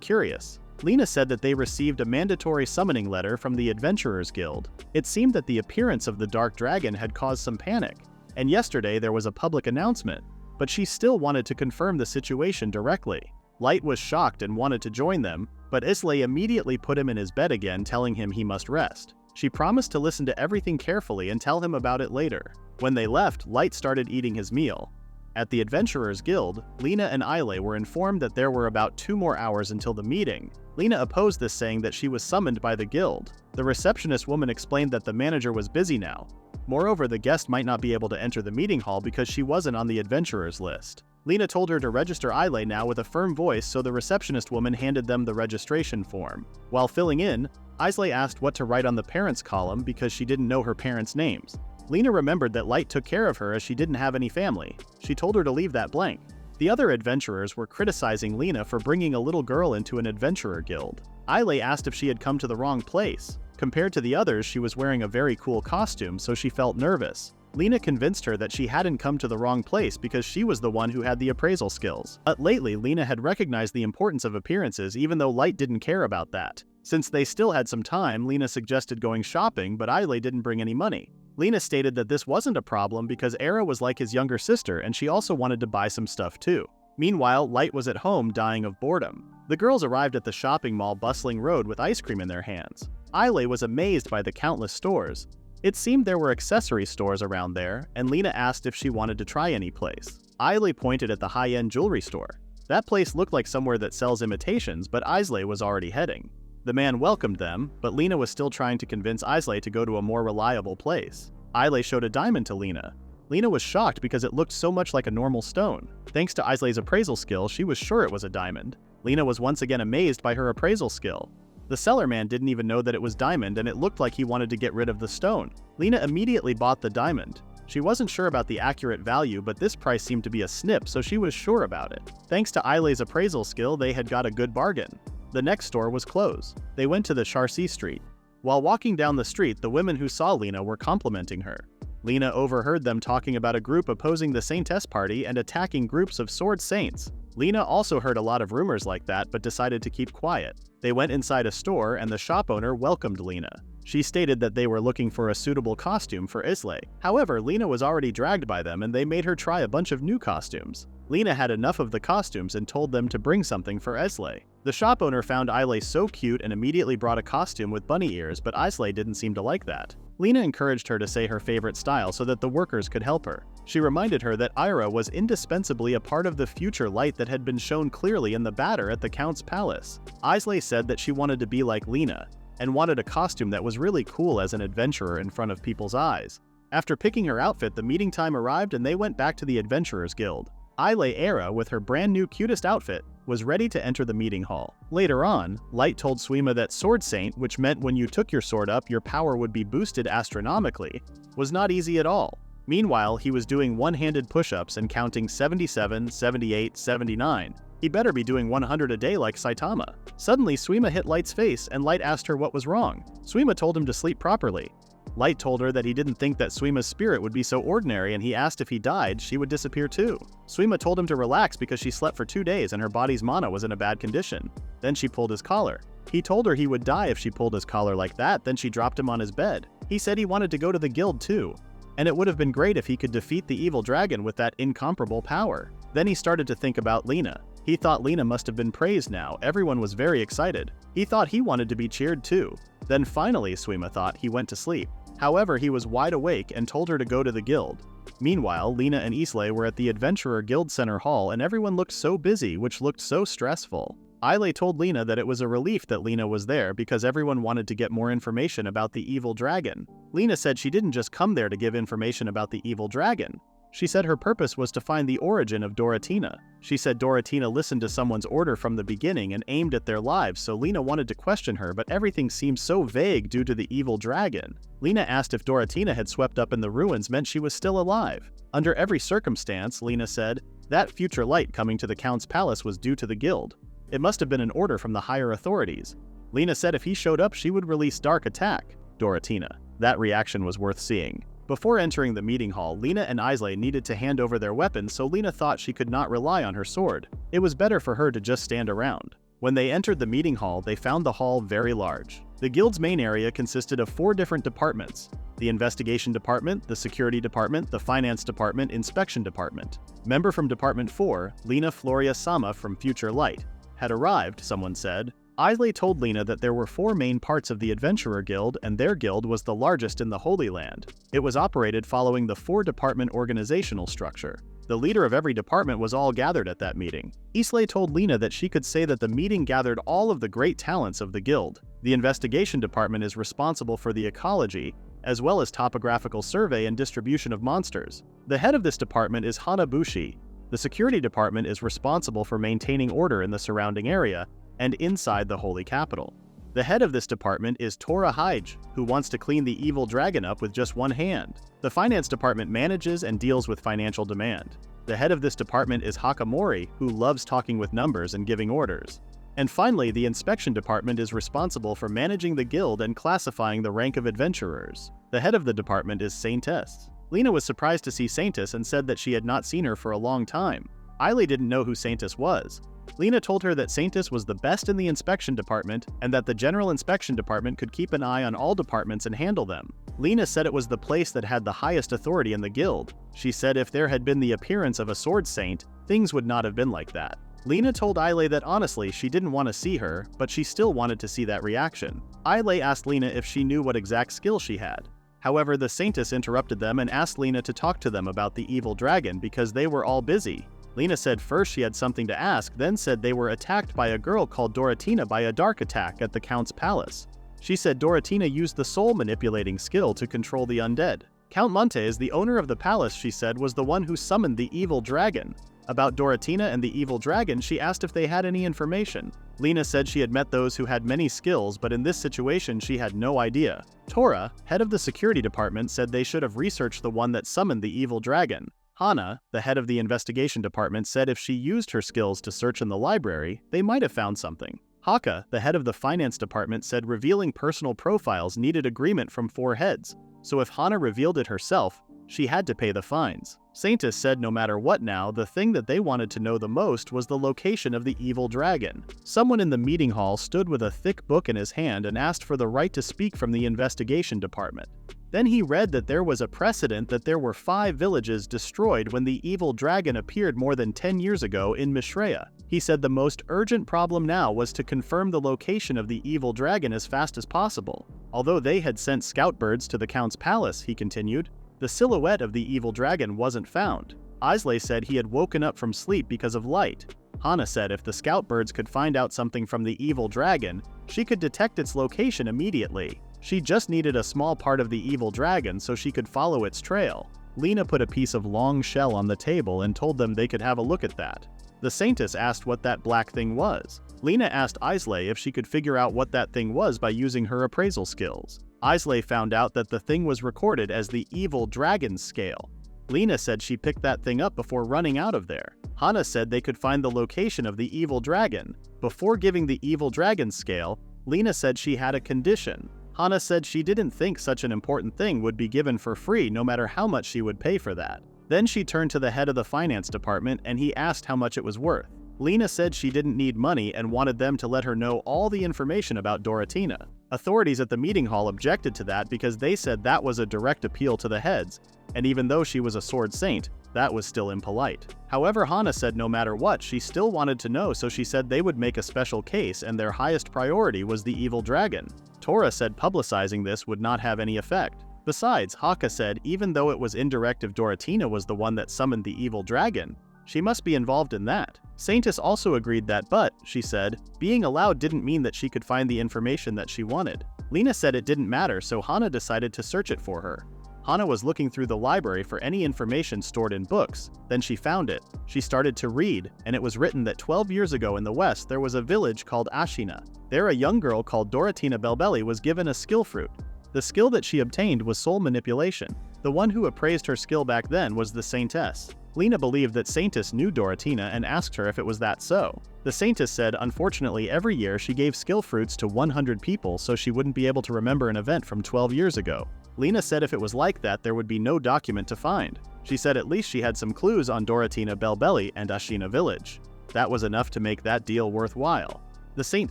curious. Lena said that they received a mandatory summoning letter from the Adventurers Guild. It seemed that the appearance of the Dark Dragon had caused some panic, and yesterday there was a public announcement, but she still wanted to confirm the situation directly. Light was shocked and wanted to join them, but Islay immediately put him in his bed again, telling him he must rest. She promised to listen to everything carefully and tell him about it later. When they left, Light started eating his meal. At the Adventurers Guild, Lena and Islay were informed that there were about 2 more hours until the meeting. Lena opposed this, saying that she was summoned by the guild. The receptionist woman explained that the manager was busy now. Moreover, the guest might not be able to enter the meeting hall because she wasn't on the adventurers list. Lena told her to register Islay now with a firm voice, so the receptionist woman handed them the registration form. While filling in, Islay asked what to write on the parents column because she didn't know her parents' names. Lena remembered that Light took care of her as she didn't have any family. She told her to leave that blank. The other adventurers were criticizing Lena for bringing a little girl into an adventurer guild. Islay asked if she had come to the wrong place. Compared to the others, she was wearing a very cool costume, so she felt nervous. Lena convinced her that she hadn't come to the wrong place because she was the one who had the appraisal skills. But lately, Lena had recognized the importance of appearances, even though Light didn't care about that. Since they still had some time, Lena suggested going shopping, but Islay didn't bring any money. Lena stated that this wasn't a problem because Era was like his younger sister and she also wanted to buy some stuff too. Meanwhile, Light was at home dying of boredom. The girls arrived at the shopping mall bustling road with ice cream in their hands. Islay was amazed by the countless stores. It seemed there were accessory stores around there, and Lena asked if she wanted to try any place. Islay pointed at the high-end jewelry store. That place looked like somewhere that sells imitations, but Islay was already heading. The man welcomed them, but Lena was still trying to convince Islay to go to a more reliable place. Islay showed a diamond to Lena. Lena was shocked because it looked so much like a normal stone. Thanks to Islay's appraisal skill, she was sure it was a diamond. Lena was once again amazed by her appraisal skill. The seller man didn't even know that it was diamond, and it looked like he wanted to get rid of the stone. Lena immediately bought the diamond. She wasn't sure about the accurate value, but this price seemed to be a snip, so she was sure about it. Thanks to Islay's appraisal skill, they had got a good bargain. The next store was closed. They went to the Charcy Street. While walking down the street, the women who saw Lena were complimenting her. Lena overheard them talking about a group opposing the Saintess party and attacking groups of sword saints. Lena also heard a lot of rumors like that, but decided to keep quiet. They went inside a store and the shop owner welcomed Lena. She stated that they were looking for a suitable costume for Islay. However, Lena was already dragged by them and they made her try a bunch of new costumes. Lena had enough of the costumes and told them to bring something for Islay. The shop owner found Islay so cute and immediately brought a costume with bunny ears, but Islay didn't seem to like that. Lena encouraged her to say her favorite style so that the workers could help her. She reminded her that Ira was indispensably a part of the future Light that had been shown clearly in the batter at the Count's palace. Islay said that she wanted to be like Lena, and wanted a costume that was really cool as an adventurer in front of people's eyes. After picking her outfit, the meeting time arrived and they went back to the Adventurers Guild. Islay Era, with her brand new cutest outfit, was ready to enter the meeting hall. Later on, Light told Suima that Sword Saint, which meant when you took your sword up, your power would be boosted astronomically, was not easy at all. Meanwhile, he was doing one-handed push-ups and counting 77, 78, 79. He better be doing 100 a day like Saitama. Suddenly, Suima hit Light's face and Light asked her what was wrong. Suima told him to sleep properly. Light told her that he didn't think that Suima's spirit would be so ordinary, and he asked if he died, she would disappear too. Suima told him to relax because she slept for 2 days and her body's mana was in a bad condition. Then she pulled his collar. He told her he would die if she pulled his collar like that, then she dropped him on his bed. He said he wanted to go to the guild too, and it would have been great if he could defeat the evil dragon with that incomparable power. Then he started to think about Lena. He thought Lena must have been praised now, everyone was very excited. He thought he wanted to be cheered too. Then finally, Suima thought, he went to sleep. However, he was wide awake and told her to go to the guild. Meanwhile, Lena and Islay were at the Adventurer Guild Center Hall and everyone looked so busy, which looked so stressful. Islay told Lena that it was a relief that Lena was there because everyone wanted to get more information about the evil dragon. Lena said she didn't just come there to give information about the evil dragon. She said her purpose was to find the origin of Doraa. She said Doraa listened to someone's order from the beginning and aimed at their lives, so Lena wanted to question her, but everything seemed so vague due to the evil dragon. Lena asked if Doraa had swept up in the ruins meant she was still alive. Under every circumstance, Lena said, that future light coming to the Count's palace was due to the guild. It must have been an order from the higher authorities. Lena said if he showed up, she would release Dark Attack. Doraa. That reaction was worth seeing. Before entering the meeting hall, Lena and Islay needed to hand over their weapons, so Lena thought she could not rely on her sword. It was better for her to just stand around. When they entered the meeting hall, they found the hall very large. The guild's main area consisted of 4 different departments: the investigation department, the security department, the finance department, inspection department. Member from Department 4, Lena Floria Sama from Future Light, had arrived, someone said. Islay told Lena that there were 4 main parts of the Adventurer Guild, and their guild was the largest in the Holy Land. It was operated following the 4-department organizational structure. The leader of every department was all gathered at that meeting. Islay told Lena that she could say that the meeting gathered all of the great talents of the guild. The investigation department is responsible for the ecology, as well as topographical survey and distribution of monsters. The head of this department is Hanabushi. The security department is responsible for maintaining order in the surrounding area and inside the holy capital. The head of this department is Tora Hyge, who wants to clean the evil dragon up with just one hand. The finance department manages and deals with financial demand. The head of this department is Hakamori, who loves talking with numbers and giving orders. And finally, the inspection department is responsible for managing the guild and classifying the rank of adventurers. The head of the department is Saintess. Lena was surprised to see Saintess and said that she had not seen her for a long time. Islay didn't know who Saintess was. Lena told her that Saintess was the best in the inspection department and that the general inspection department could keep an eye on all departments and handle them. Lena said it was the place that had the highest authority in the guild. She said if there had been the appearance of a sword saint, things would not have been like that. Lena told Islay that honestly she didn't want to see her, but she still wanted to see that reaction. Islay asked Lena if she knew what exact skill she had. However, the Saintess interrupted them and asked Lena to talk to them about the evil dragon because they were all busy. Lena said first she had something to ask, then said they were attacked by a girl called Doraa by a dark attack at the Count's palace. She said Doraa used the soul manipulating skill to control the undead. Count Montes, the owner of the palace, she said, was the one who summoned the evil dragon. About Doraa and the evil dragon, she asked if they had any information. Lena said she had met those who had many skills, but in this situation she had no idea. Tora, head of the security department, said they should have researched the one that summoned the evil dragon. Hana, the head of the investigation department, said if she used her skills to search in the library, they might have found something. Haka, the head of the finance department, said revealing personal profiles needed agreement from 4 heads, so if Hana revealed it herself, she had to pay the fines. Saintess said no matter what now, the thing that they wanted to know the most was the location of the evil dragon. Someone in the meeting hall stood with a thick book in his hand and asked for the right to speak from the investigation department. Then he read that there was a precedent that there were 5 villages destroyed when the evil dragon appeared more than 10 years ago in Mishrea. He said the most urgent problem now was to confirm the location of the evil dragon as fast as possible. Although they had sent scout birds to the Count's palace, he continued, the silhouette of the evil dragon wasn't found. Islay said he had woken up from sleep because of light. Hana said if the scout birds could find out something from the evil dragon, she could detect its location immediately. She just needed a small part of the evil dragon so she could follow its trail. Lena put a piece of long shell on the table and told them they could have a look at that. The Saintess asked what that black thing was. Lena asked Islay if she could figure out what that thing was by using her appraisal skills. Islay found out that the thing was recorded as the evil dragon scale. Lena said she picked that thing up before running out of there. Hana said they could find the location of the evil dragon. Before giving the evil dragon scale, Lena said she had a condition. Hana said she didn't think such an important thing would be given for free no matter how much she would pay for that. Then she turned to the head of the finance department and he asked how much it was worth. Lena said she didn't need money and wanted them to let her know all the information about Doraa. Authorities at the meeting hall objected to that because they said that was a direct appeal to the heads, and even though she was a sword saint, that was still impolite. However, Hana said no matter what, she still wanted to know, so she said they would make a special case and their highest priority was the evil dragon. Tora said publicizing this would not have any effect. Besides, Haka said even though it was indirect if Doraa was the one that summoned the evil dragon, she must be involved in that. Saintess also agreed that but, she said, being allowed didn't mean that she could find the information that she wanted. Lena said it didn't matter, so Hana decided to search it for her. Hana was looking through the library for any information stored in books. Then she found it. She started to read, and it was written that 12 years ago in the West there was a village called Ashena. There a young girl called Doratina Belbelli was given a skill fruit. The skill that she obtained was soul manipulation. The one who appraised her skill back then was the Saintess. Lena believed that Saintess knew Doratina and asked her if it was that so. The Saintess said unfortunately every year she gave skill fruits to 100 people so she wouldn't be able to remember an event from 12 years ago. Lena said if it was like that there would be no document to find. She said at least she had some clues on Doratina Belbelli and Ashena village. That was enough to make that deal worthwhile. The saint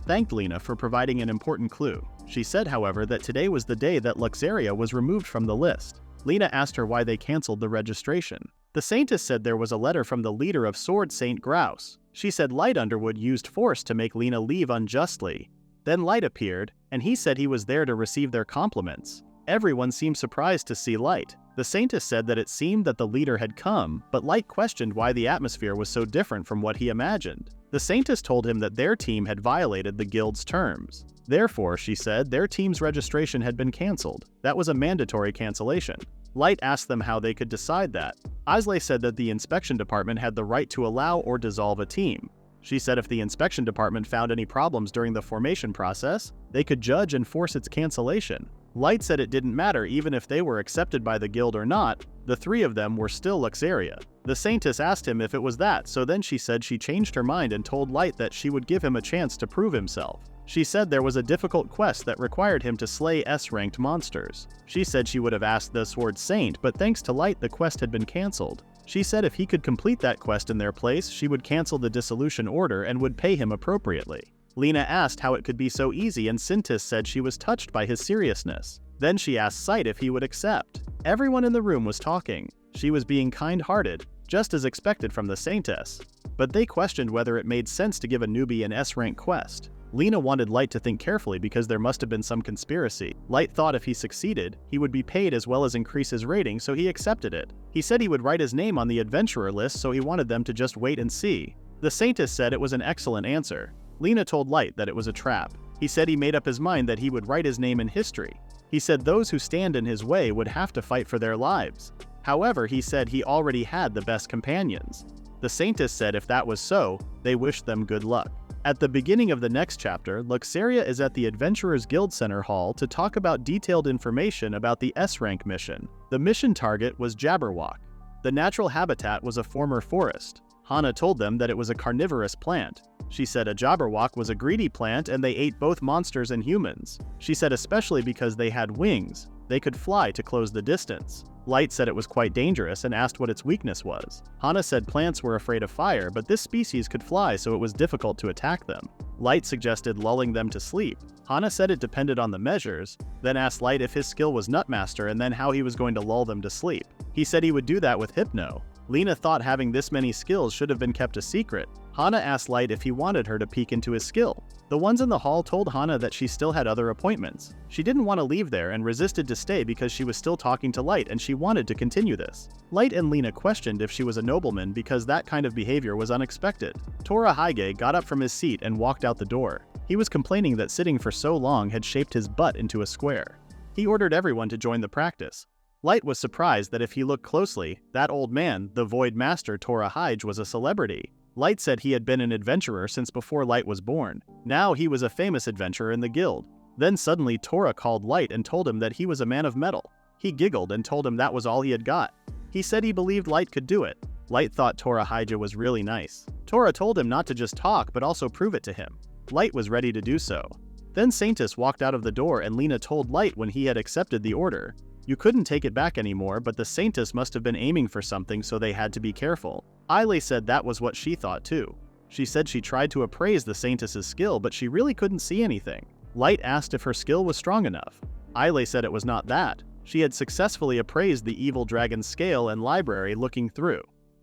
thanked Lena for providing an important clue. She said however that today was the day that Luxaria was removed from the list. Lena asked her why they cancelled the registration. The Saintess said there was a letter from the leader of Sword Saint Grouse. She said Light Underwood used force to make Lena leave unjustly. Then Light appeared, and he said he was there to receive their compliments. Everyone seemed surprised to see Light. The Saintess said that it seemed that the leader had come, but Light questioned why the atmosphere was so different from what he imagined. The Saintess told him that their team had violated the guild's terms. Therefore, she said, their team's registration had been cancelled. That was a mandatory cancellation. Light asked them how they could decide that. Isley said that the inspection department had the right to allow or dissolve a team. She said if the inspection department found any problems during the formation process, they could judge and force its cancellation. Light said it didn't matter even if they were accepted by the guild or not, the three of them were still Luxaria. The Saintess asked him if it was that, so then she said she changed her mind and told Light that she would give him a chance to prove himself. She said there was a difficult quest that required him to slay S-ranked monsters. She said she would have asked the Sword Saint, but thanks to Light the quest had been cancelled. She said if he could complete that quest in their place, she would cancel the dissolution order and would pay him appropriately. Lena asked how it could be so easy and Sintis said she was touched by his seriousness. Then she asked Sight if he would accept. Everyone in the room was talking. She was being kind-hearted, just as expected from the Saintess. But they questioned whether it made sense to give a newbie an S-rank quest. Lena wanted Light to think carefully because there must have been some conspiracy. Light thought if he succeeded, he would be paid as well as increase his rating, so he accepted it. He said he would write his name on the adventurer list, so he wanted them to just wait and see. The Saintess said it was an excellent answer. Lena told Light that it was a trap. He said he made up his mind that he would write his name in history. He said those who stand in his way would have to fight for their lives. However, he said he already had the best companions. The Saintess said if that was so, they wished them good luck. At the beginning of the next chapter, Luxaria is at the Adventurers Guild Center Hall to talk about detailed information about the S-rank mission. The mission target was Jabberwock. The natural habitat was a former forest. Hana told them that it was a carnivorous plant. She said a Jabberwock was a greedy plant and they ate both monsters and humans. She said especially because they had wings, they could fly to close the distance. Light said it was quite dangerous and asked what its weakness was. Hana said plants were afraid of fire, but this species could fly so it was difficult to attack them. Light suggested lulling them to sleep. Hana said it depended on the measures, then asked Light if his skill was Nutmaster and then how he was going to lull them to sleep. He said he would do that with Hypno. Lena thought having this many skills should have been kept a secret. Hana asked Light if he wanted her to peek into his skill. The ones in the hall told Hana that she still had other appointments. She didn't want to leave there and resisted to stay because she was still talking to Light and she wanted to continue this. Light and Lena questioned if she was a nobleman because that kind of behavior was unexpected. Doraa Haige got up from his seat and walked out the door. He was complaining that sitting for so long had shaped his butt into a square. He ordered everyone to join the practice. Light was surprised that if he looked closely, that old man, the Void Master Doraa Haige, was a celebrity. Light said he had been an adventurer since before Light was born. Now he was a famous adventurer in the guild. Then suddenly Doraa called Light and told him that he was a man of metal. He giggled and told him that was all he had got. He said he believed Light could do it. Light thought Doraa Haige was really nice. Doraa told him not to just talk but also prove it to him. Light was ready to do so. Then Saintess walked out of the door and Lena told Light when he had accepted the order. You couldn't take it back anymore, but the Saintess must have been aiming for something so they had to be careful. Isley said that was what she thought too. She said she tried to appraise the Saintess's skill but she really couldn't see anything. Light asked if her skill was strong enough. Isley said it was not that. She had successfully appraised the evil dragon's scale and library looking through.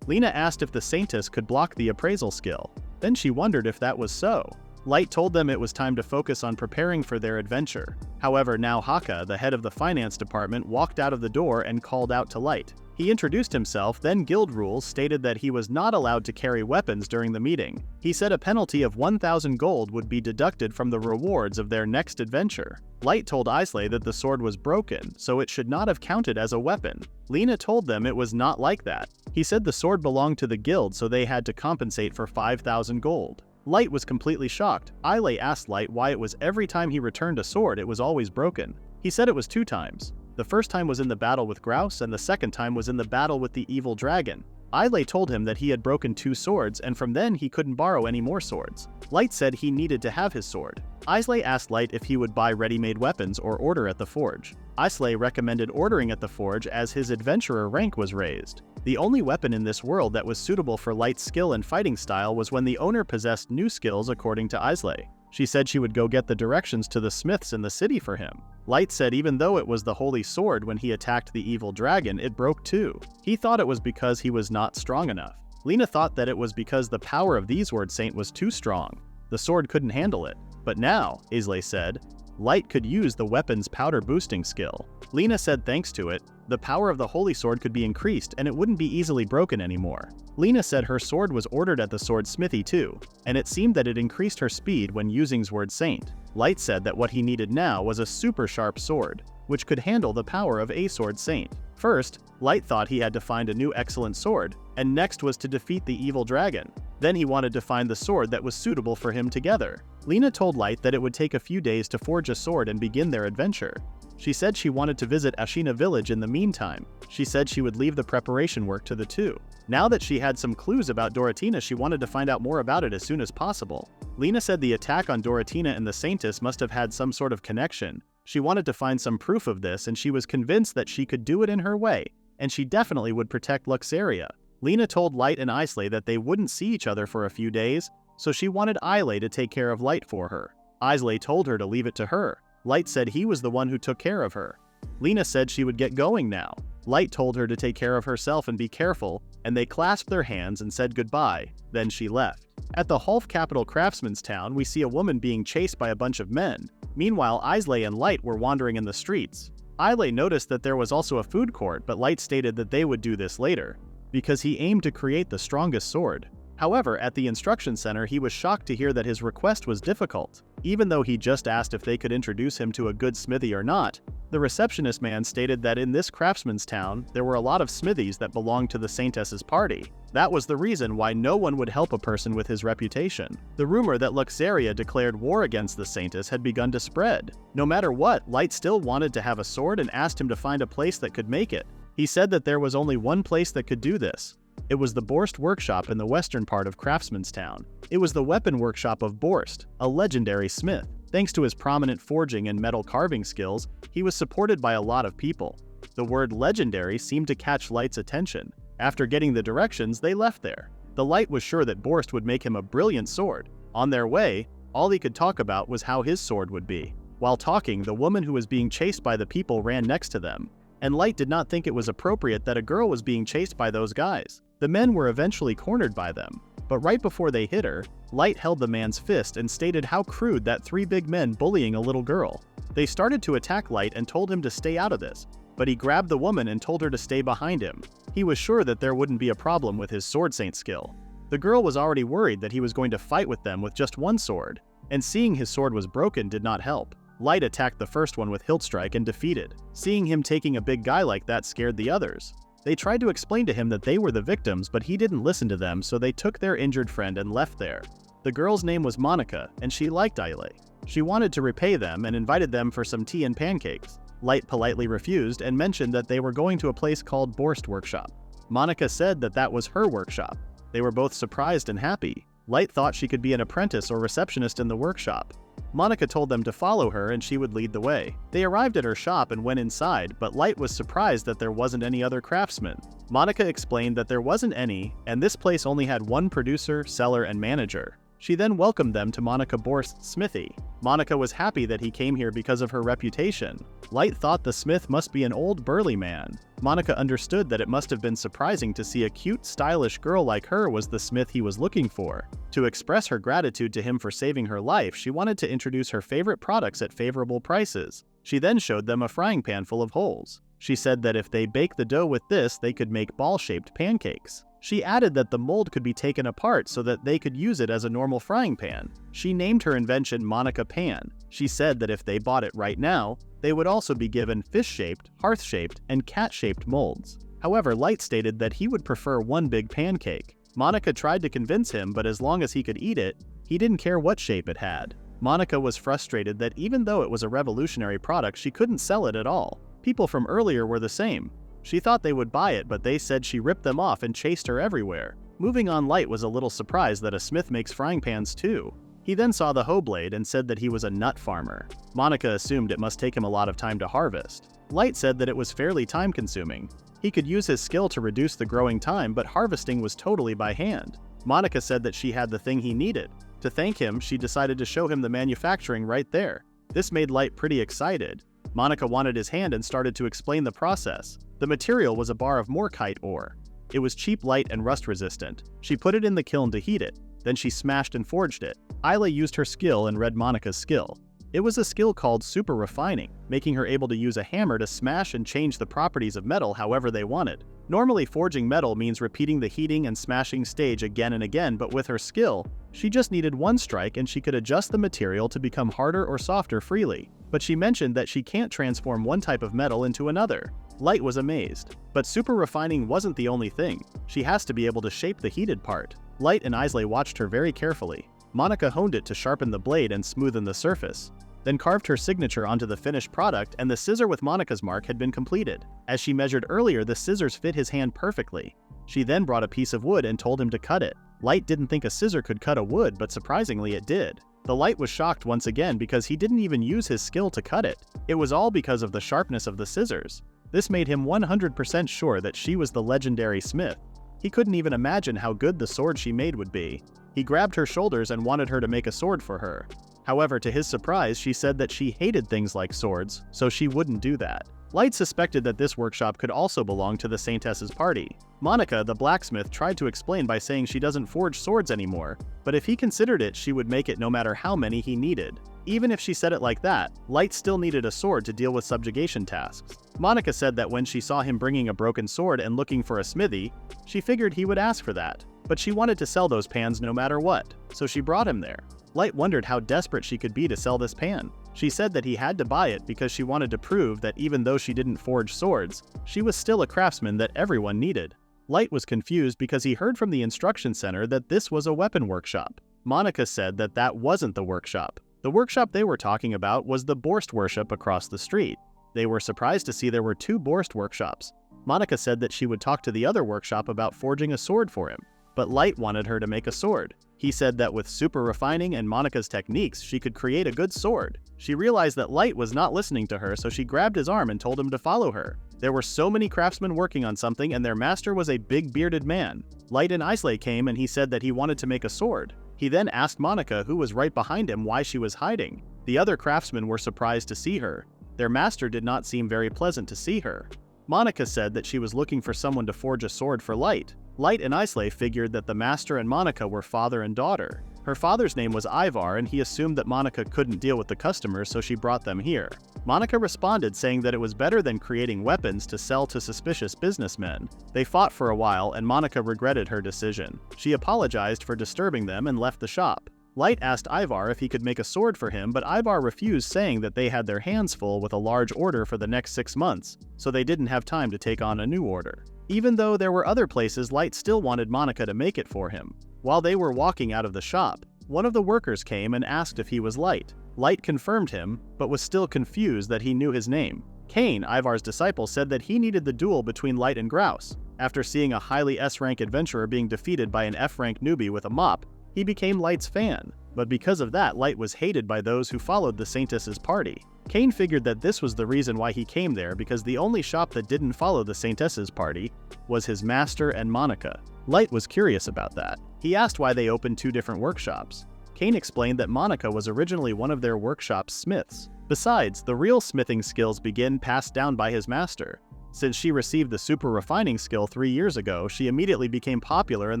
Lena asked if the Saintess could block the appraisal skill. Then she wondered if that was so. Light told them it was time to focus on preparing for their adventure. However, now Haka, the head of the finance department, walked out of the door and called out to Light. He introduced himself, then guild rules stated that he was not allowed to carry weapons during the meeting. He said a penalty of 1,000 gold would be deducted from the rewards of their next adventure. Light told Islay that the sword was broken, so it should not have counted as a weapon. Lena told them it was not like that. He said the sword belonged to the guild, so they had to compensate for 5,000 gold. Light was completely shocked. Islay asked Light why it was every time he returned a sword it was always broken. He said it was 2 times. The first time was in the battle with Grouse, and the second time was in the battle with the evil dragon. Islay told him that he had broken 2 swords, and from then he couldn't borrow any more swords. Light said he needed to have his sword. Islay asked Light if he would buy ready-made weapons or order at the forge. Islay recommended ordering at the forge as his adventurer rank was raised. The only weapon in this world that was suitable for Light's skill and fighting style was when the owner possessed new skills according to Islay. She said she would go get the directions to the smiths in the city for him. Light said even though it was the holy sword, when he attacked the evil dragon, it broke too. He thought it was because he was not strong enough. Lena thought that it was because the power of the sword saint was too strong. The sword couldn't handle it. But now, Islay said, Light could use the weapon's powder boosting skill. Lena said thanks to it, the power of the holy sword could be increased and it wouldn't be easily broken anymore. Lena said her sword was ordered at the sword smithy too, and it seemed that it increased her speed when using sword saint. Light said that what he needed now was a super sharp sword, which could handle the power of a sword saint. First, Light thought he had to find a new excellent sword, and next was to defeat the evil dragon. Then he wanted to find the sword that was suitable for him together. Lena told Light that it would take a few days to forge a sword and begin their adventure. She said she wanted to visit Ashena village in the meantime. She said she would leave the preparation work to the two. Now that she had some clues about Doratina, she wanted to find out more about it as soon as possible. Lena said the attack on Doratina and the Saintess must have had some sort of connection. She wanted to find some proof of this, and she was convinced that she could do it in her way, and she definitely would protect Luxaria. Lena told Light and Islay that they wouldn't see each other for a few days, so she wanted Islay to take care of Light for her. Islay told her to leave it to her. Light said he was the one who took care of her. Lena said she would get going now. Light told her to take care of herself and be careful, and they clasped their hands and said goodbye. Then she left. At the Hulf capital craftsman's town, we see a woman being chased by a bunch of men. Meanwhile, Islay and Light were wandering in the streets. Islay noticed that there was also a food court, but Light stated that they would do this later, because he aimed to create the strongest sword. However, at the instruction center, he was shocked to hear that his request was difficult. Even though he just asked if they could introduce him to a good smithy or not, the receptionist man stated that in this craftsman's town, there were a lot of smithies that belonged to the Saintess's party. That was the reason why no one would help a person with his reputation. The rumor that Luxaria declared war against the Saintess had begun to spread. No matter what, Light still wanted to have a sword and asked him to find a place that could make it. He said that there was only one place that could do this. It was the Borst workshop in the western part of Craftsman's Town. It was the weapon workshop of Borst, a legendary smith. Thanks to his prominent forging and metal carving skills, he was supported by a lot of people. The word legendary seemed to catch Light's attention. After getting the directions, they left there. The Light was sure that Borst would make him a brilliant sword. On their way, all he could talk about was how his sword would be. While talking, the woman who was being chased by the people ran next to them, and Light did not think it was appropriate that a girl was being chased by those guys. The men were eventually cornered by them, but right before they hit her, Light held the man's fist and stated how crude that 3 big men bullying a little girl. They started to attack Light and told him to stay out of this, but he grabbed the woman and told her to stay behind him. He was sure that there wouldn't be a problem with his sword saint skill. The girl was already worried that he was going to fight with them with just one sword, and seeing his sword was broken did not help. Light attacked the first one with hilt strike and defeated. Seeing him taking a big guy like that scared the others. They tried to explain to him that they were the victims, but he didn't listen to them, so they took their injured friend and left there. The girl's name was Monica, and she liked Islay. She wanted to repay them and invited them for some tea and pancakes. Light politely refused and mentioned that they were going to a place called Borst Workshop. Monica said that that was her workshop. They were both surprised and happy. Light thought she could be an apprentice or receptionist in the workshop. Monica told them to follow her and she would lead the way. They arrived at her shop and went inside, but Light was surprised that there wasn't any other craftsmen. Monica explained that there wasn't any, and this place only had one producer, seller, and manager. She then welcomed them to Monica Borst's smithy. Monica was happy that he came here because of her reputation. Light thought the smith must be an old burly man. Monica understood that it must have been surprising to see a cute, stylish girl like her was the smith he was looking for. To express her gratitude to him for saving her life, she wanted to introduce her favorite products at favorable prices. She then showed them a frying pan full of holes. She said that if they bake the dough with this, they could make ball-shaped pancakes. She added that the mold could be taken apart so that they could use it as a normal frying pan. She named her invention Monica Pan. She said that if they bought it right now, they would also be given fish-shaped, hearth-shaped, and cat-shaped molds. However, Light stated that he would prefer one big pancake. Monica tried to convince him, but as long as he could eat it, he didn't care what shape it had. Monica was frustrated that even though it was a revolutionary product, she couldn't sell it at all. People from earlier were the same. She thought they would buy it, but they said she ripped them off and chased her everywhere. Moving on, Light was a little surprised that a smith makes frying pans too. He then saw the hoe blade and said that he was a nut farmer. Monica assumed it must take him a lot of time to harvest. Light said that it was fairly time-consuming. He could use his skill to reduce the growing time, but harvesting was totally by hand. Monica said that she had the thing he needed. To thank him, she decided to show him the manufacturing right there. This made Light pretty excited. Monica wanted his hand and started to explain the process. The material was a bar of morkite ore. It was cheap, light, and rust-resistant. She put it in the kiln to heat it. Then she smashed and forged it. Isla used her skill and read Monica's skill. It was a skill called super refining, making her able to use a hammer to smash and change the properties of metal however they wanted. Normally, forging metal means repeating the heating and smashing stage again and again, but with her skill, she just needed one strike and she could adjust the material to become harder or softer freely. But she mentioned that she can't transform one type of metal into another. Light was amazed. But super refining wasn't the only thing. She has to be able to shape the heated part. Light and Islay watched her very carefully. Monica honed it to sharpen the blade and smoothen the surface, then carved her signature onto the finished product, and the scissor with Monica's mark had been completed. As she measured earlier, the scissors fit his hand perfectly. She then brought a piece of wood and told him to cut it. Light didn't think a scissor could cut a wood, but surprisingly it did. The Light was shocked once again because he didn't even use his skill to cut it. It was all because of the sharpness of the scissors. This made him 100% sure that she was the legendary smith. He couldn't even imagine how good the sword she made would be. He grabbed her shoulders and wanted her to make a sword for her. However, to his surprise, she said that she hated things like swords, so she wouldn't do that. Light suspected that this workshop could also belong to the Saintess's party. Monica, the blacksmith, tried to explain by saying she doesn't forge swords anymore, but if he considered it, she would make it no matter how many he needed. Even if she said it like that, Light still needed a sword to deal with subjugation tasks. Monica said that when she saw him bringing a broken sword and looking for a smithy, she figured he would ask for that. But she wanted to sell those pans no matter what, so she brought him there. Light wondered how desperate she could be to sell this pan. She said that he had to buy it because she wanted to prove that even though she didn't forge swords, she was still a craftsman that everyone needed. Light was confused because he heard from the instruction center that this was a weapon workshop. Monica said that that wasn't the workshop. The workshop they were talking about was the Borst worship across the street. They were surprised to see there were two Borst workshops. Monica said that she would talk to the other workshop about forging a sword for him, but Light wanted her to make a sword. He said that with super refining and Monica's techniques, she could create a good sword. She realized that Light was not listening to her, so she grabbed his arm and told him to follow her. There were so many craftsmen working on something, and their master was a big bearded man. Light and Islay came and he said that he wanted to make a sword. He then asked Monica, who was right behind him, why she was hiding. The other craftsmen were surprised to see her. Their master did not seem very pleasant to see her. Monica said that she was looking for someone to forge a sword for Light. Light and Islay figured that the master and Monica were father and daughter. Her father's name was Ivar, and he assumed that Monica couldn't deal with the customers, so she brought them here. Monica responded saying that it was better than creating weapons to sell to suspicious businessmen. They fought for a while, and Monica regretted her decision. She apologized for disturbing them and left the shop. Light asked Ivar if he could make a sword for him, but Ivar refused, saying that they had their hands full with a large order for the next 6 months, so they didn't have time to take on a new order. Even though there were other places, Light still wanted Monica to make it for him. While they were walking out of the shop, one of the workers came and asked if he was Light. Light confirmed him, but was still confused that he knew his name. Kane, Ivar's disciple, said that he needed the duel between Light and Grouse. After seeing a highly S-rank adventurer being defeated by an F-rank newbie with a mop, he became Light's fan. But because of that, Light was hated by those who followed the Saintess's party. Kane figured that this was the reason why he came there, because the only shop that didn't follow the Saintess's party was his master and Monica. Light was curious about that. He asked why they opened 2 different workshops. Kane explained that Monica was originally one of their workshop's smiths. Besides, the real smithing skills begin passed down by his master. Since she received the super refining skill 3 years ago, she immediately became popular in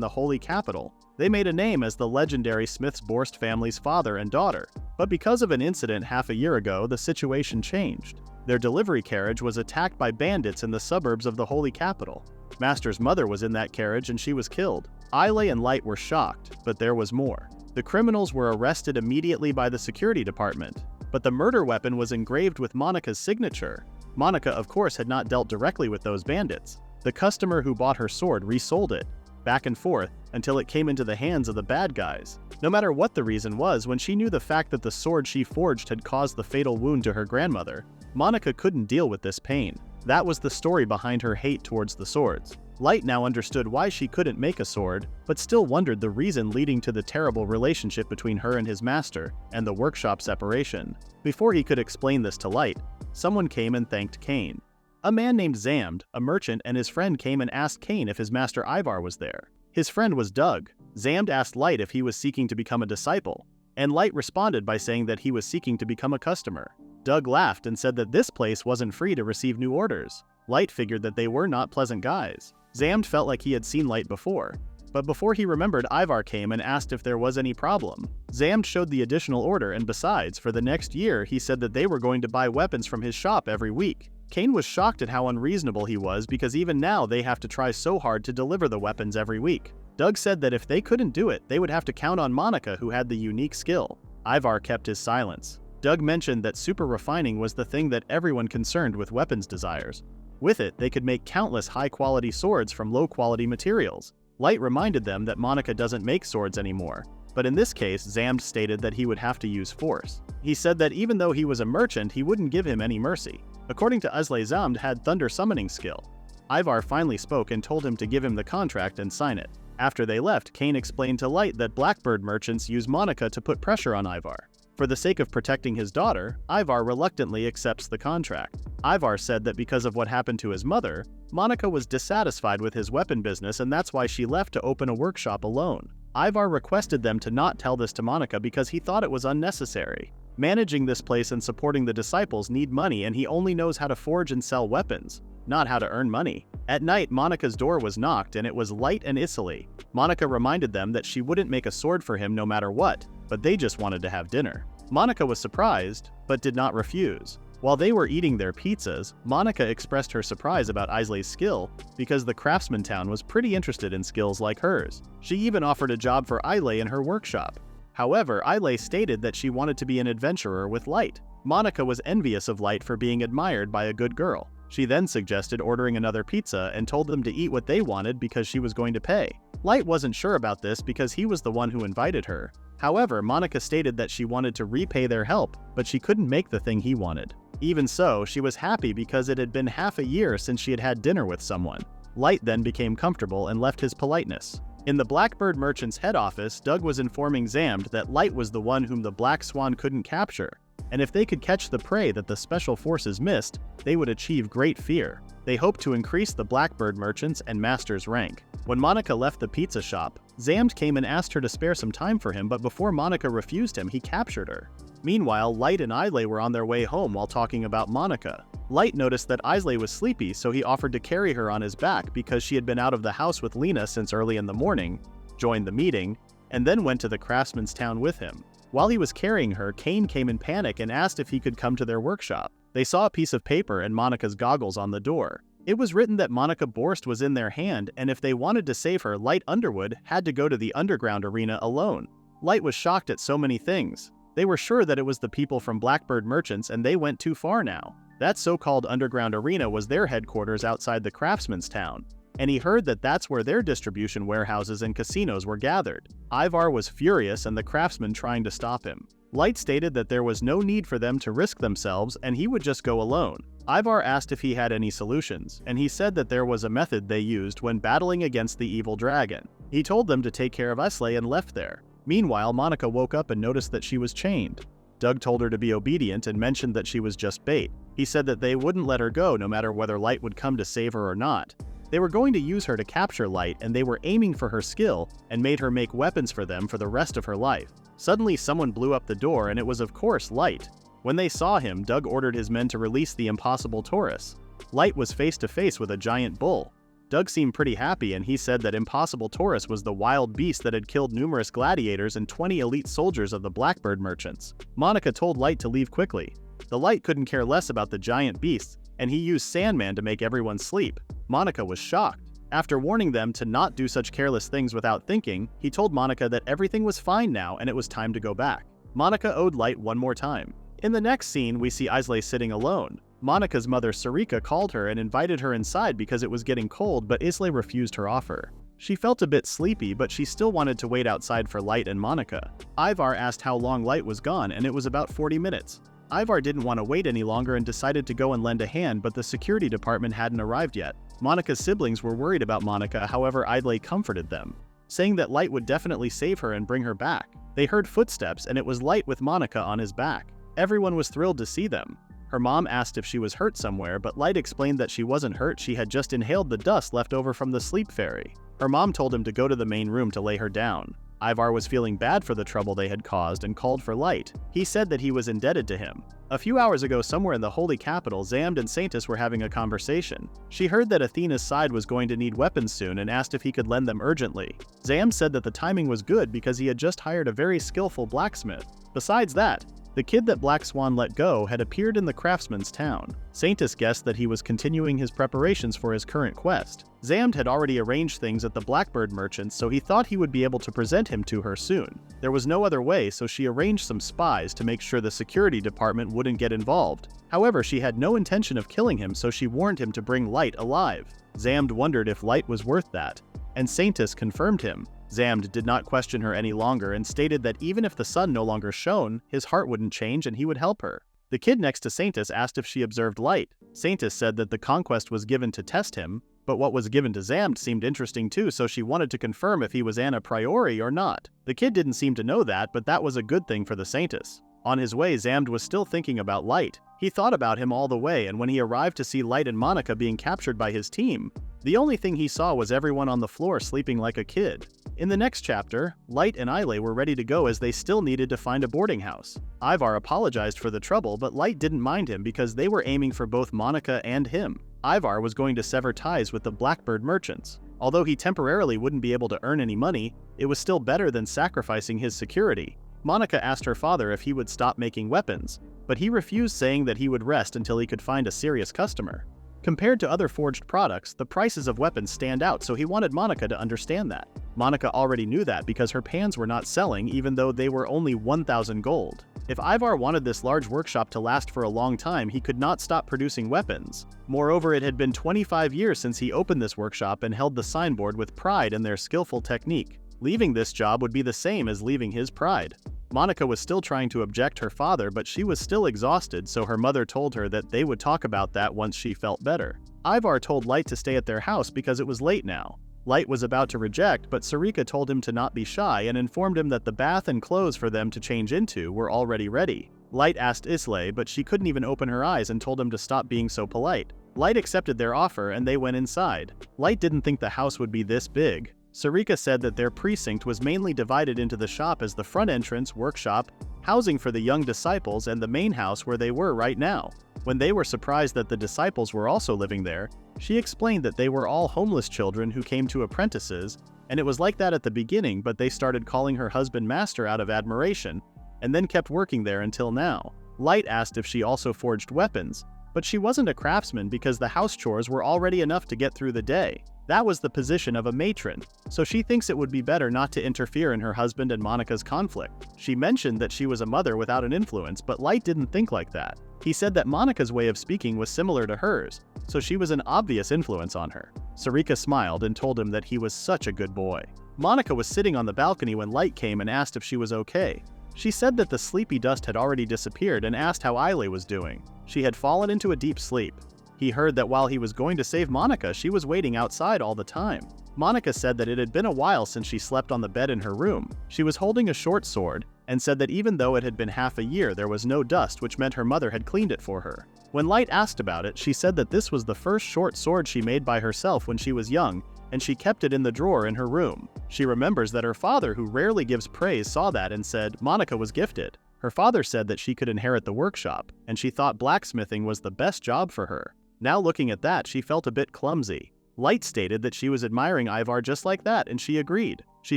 the Holy Capital. They made a name as the legendary Smiths Borst family's father and daughter. But because of an incident half a year ago, the situation changed. Their delivery carriage was attacked by bandits in the suburbs of the Holy Capital. Master's mother was in that carriage and she was killed. Islay and Light were shocked, but there was more. The criminals were arrested immediately by the security department. but the murder weapon was engraved with Monica's signature. Monica, of course, had not dealt directly with those bandits. The customer who bought her sword resold it, back and forth, until it came into the hands of the bad guys. No matter what the reason was, when she knew the fact that the sword she forged had caused the fatal wound to her grandmother, Monica couldn't deal with this pain. That was the story behind her hate towards the swords. Light now understood why she couldn't make a sword, but still wondered the reason leading to the terrible relationship between her and his master, and the workshop separation. Before he could explain this to Light, someone came and thanked Cain. A man named Zamd, a merchant, and his friend came and asked Cain if his master Ivar was there. His friend was Doug. Zamd asked Light if he was seeking to become a disciple, and Light responded by saying that he was seeking to become a customer. Doug laughed and said that this place wasn't free to receive new orders. Light figured that they were not pleasant guys. Zamd felt like he had seen Light before, but before he remembered, Ivar came and asked if there was any problem. Zamd showed the additional order, and besides, for the next year, he said that they were going to buy weapons from his shop every week. Cain was shocked at how unreasonable he was because even now they have to try so hard to deliver the weapons every week. Doug said that if they couldn't do it, they would have to count on Monica, who had the unique skill. Ivar kept his silence. Doug mentioned that super refining was the thing that everyone concerned with weapons desires. With it, they could make countless high-quality swords from low-quality materials. Light reminded them that Monica doesn't make swords anymore, but in this case, Zamd stated that he would have to use force. He said that even though he was a merchant, he wouldn't give him any mercy. According to Uzle, Zamd had thunder summoning skill. Ivar finally spoke and told him to give him the contract and sign it. After they left, Cain explained to Light that Blackbird merchants use Monica to put pressure on Ivar. For the sake of protecting his daughter, Ivar reluctantly accepts the contract. Ivar said that because of what happened to his mother, Monica was dissatisfied with his weapon business and that's why she left to open a workshop alone. Ivar requested them to not tell this to Monica because he thought it was unnecessary. Managing this place and supporting the disciples need money, and he only knows how to forge and sell weapons, not how to earn money. At night, Monica's door was knocked and it was Light and Isili. Monica reminded them that she wouldn't make a sword for him no matter what, but they just wanted to have dinner. Monica was surprised, but did not refuse. While they were eating their pizzas, Monica expressed her surprise about Islay's skill because the craftsman town was pretty interested in skills like hers. She even offered a job for Islay in her workshop. However, Islay stated that she wanted to be an adventurer with Light. Monica was envious of Light for being admired by a good girl. She then suggested ordering another pizza and told them to eat what they wanted because she was going to pay. Light wasn't sure about this because he was the one who invited her. However, Monica stated that she wanted to repay their help, but she couldn't make the thing he wanted. Even so, she was happy because it had been half a year since she had had dinner with someone. Light then became comfortable and left his politeness. In the Blackbird merchant's head office, Doug was informing Zamd that Light was the one whom the Black Swan couldn't capture, and if they could catch the prey that the special forces missed, they would achieve great fear. They hoped to increase the Blackbird merchant's and master's rank. When Monica left the pizza shop, Zamd came and asked her to spare some time for him, but before Monica refused him, he captured her. Meanwhile, Light and Islay were on their way home while talking about Monica. Light noticed that Islay was sleepy, so he offered to carry her on his back because she had been out of the house with Lena since early in the morning, joined the meeting, and then went to the craftsman's town with him. While he was carrying her, Cain came in panic and asked if he could come to their workshop. They saw a piece of paper and Monica's goggles on the door. It was written that Monica Borst was in their hand, and if they wanted to save her, Light Underwood had to go to the underground arena alone. Light was shocked at so many things. They were sure that it was the people from Blackbird Merchants, and they went too far now. That so-called underground arena was their headquarters outside the craftsman's town, and he heard that that's where their distribution warehouses and casinos were gathered. Ivar was furious and the craftsman trying to stop him. Light stated that there was no need for them to risk themselves and he would just go alone. Ivar asked if he had any solutions, and he said that there was a method they used when battling against the evil dragon. He told them to take care of Islay and left there. Meanwhile, Monica woke up and noticed that she was chained. Doug told her to be obedient and mentioned that she was just bait. He said that they wouldn't let her go no matter whether Light would come to save her or not. They were going to use her to capture Light, and they were aiming for her skill and made her make weapons for them for the rest of her life. Suddenly, someone blew up the door, and it was of course Light. When they saw him, Doug ordered his men to release the impossible Taurus. Light was face to face with a giant bull. Doug seemed pretty happy, and he said that Impossible Taurus was the wild beast that had killed numerous gladiators and 20 elite soldiers of the Blackbird merchants. Monica told Light to leave quickly. The Light couldn't care less about the giant beasts, and he used Sandman to make everyone sleep. Monica was shocked. After warning them to not do such careless things without thinking, he told Monica that everything was fine now and it was time to go back. Monica owed Light one more time. In the next scene, we see Islay sitting alone. Monica's mother Sarika called her and invited her inside because it was getting cold, but Islay refused her offer. She felt a bit sleepy, but she still wanted to wait outside for Light and Monica. Ivar asked how long Light was gone, and it was about 40 minutes. Ivar didn't want to wait any longer and decided to go and lend a hand, but the security department hadn't arrived yet. Monica's siblings were worried about Monica, however Islay comforted them, saying that Light would definitely save her and bring her back. They heard footsteps, and it was Light with Monica on his back. Everyone was thrilled to see them. Her mom asked if she was hurt somewhere, but Light explained that she wasn't hurt, she had just inhaled the dust left over from the sleep fairy. Her mom told him to go to the main room to lay her down. Ivar was feeling bad for the trouble they had caused and called for Light. He said that he was indebted to him. A few hours ago, somewhere in the holy capital, Zamd and Saintis were having a conversation. She heard that Athena's side was going to need weapons soon and asked if he could lend them urgently. Zamd said that the timing was good because he had just hired a very skillful blacksmith. Besides that, the kid that Black Swan let go had appeared in the craftsman's town. Saintis guessed that he was continuing his preparations for his current quest. Zamd had already arranged things at the Blackbird merchants, so he thought he would be able to present him to her soon. There was no other way, so she arranged some spies to make sure the security department wouldn't get involved. However, she had no intention of killing him, so she warned him to bring Light alive. Zamd wondered if Light was worth that, and Saintis confirmed him. Zamd did not question her any longer and stated that even if the sun no longer shone, his heart wouldn't change and he would help her. The kid next to Saintis asked if she observed Light. Saintis said that the conquest was given to test him, but what was given to Zamd seemed interesting too, so she wanted to confirm if he was an a priori or not. The kid didn't seem to know that, but that was a good thing for the Saintis. On his way, Zamd was still thinking about Light. He thought about him all the way, and when he arrived to see Light and Monica being captured by his team, the only thing he saw was everyone on the floor sleeping like a kid. In the next chapter, Light and Islay were ready to go as they still needed to find a boarding house. Ivar apologized for the trouble, but Light didn't mind him because they were aiming for both Monica and him. Ivar was going to sever ties with the Blackbird merchants. Although he temporarily wouldn't be able to earn any money, it was still better than sacrificing his security. Monica asked her father if he would stop making weapons, but he refused, saying that he would rest until he could find a serious customer. Compared to other forged products, the prices of weapons stand out, so he wanted Monica to understand that. Monica already knew that because her pans were not selling even though they were only 1,000 gold. If Ivar wanted this large workshop to last for a long time, he could not stop producing weapons. Moreover, it had been 25 years since he opened this workshop and held the signboard with pride in their skillful technique. Leaving this job would be the same as leaving his pride. Monica was still trying to object her father, but she was still exhausted, so her mother told her that they would talk about that once she felt better. Ivar told Light to stay at their house because it was late now. Light was about to reject, but Sarika told him to not be shy and informed him that the bath and clothes for them to change into were already ready. Light asked Islay, but she couldn't even open her eyes and told him to stop being so polite. Light accepted their offer and they went inside. Light didn't think the house would be this big. Sarika said that their precinct was mainly divided into the shop as the front entrance, workshop, housing for the young disciples, and the main house where they were right now. When they were surprised that the disciples were also living there, she explained that they were all homeless children who came to apprentices, and it was like that at the beginning, but they started calling her husband master out of admiration, and then kept working there until now. Light asked if she also forged weapons, but she wasn't a craftsman because the house chores were already enough to get through the day. That was the position of a matron, so she thinks it would be better not to interfere in her husband and Monica's conflict. She mentioned that she was a mother without an influence, but Light didn't think like that. He said that Monica's way of speaking was similar to hers, so she was an obvious influence on her. Sarika smiled and told him that he was such a good boy. Monica was sitting on the balcony when Light came and asked if she was okay. She said that the sleepy dust had already disappeared and asked how Islay was doing. She had fallen into a deep sleep. He heard that while he was going to save Monica, she was waiting outside all the time. Monica said that it had been a while since she slept on the bed in her room. She was holding a short sword, and said that even though it had been half a year, there was no dust, which meant her mother had cleaned it for her. When Light asked about it, she said that this was the first short sword she made by herself when she was young, and she kept it in the drawer in her room. She remembers that her father, who rarely gives praise, saw that and said Monica was gifted. Her father said that she could inherit the workshop, and she thought blacksmithing was the best job for her. Now looking at that, she felt a bit clumsy. Light stated that she was admiring Ivar just like that, and she agreed. She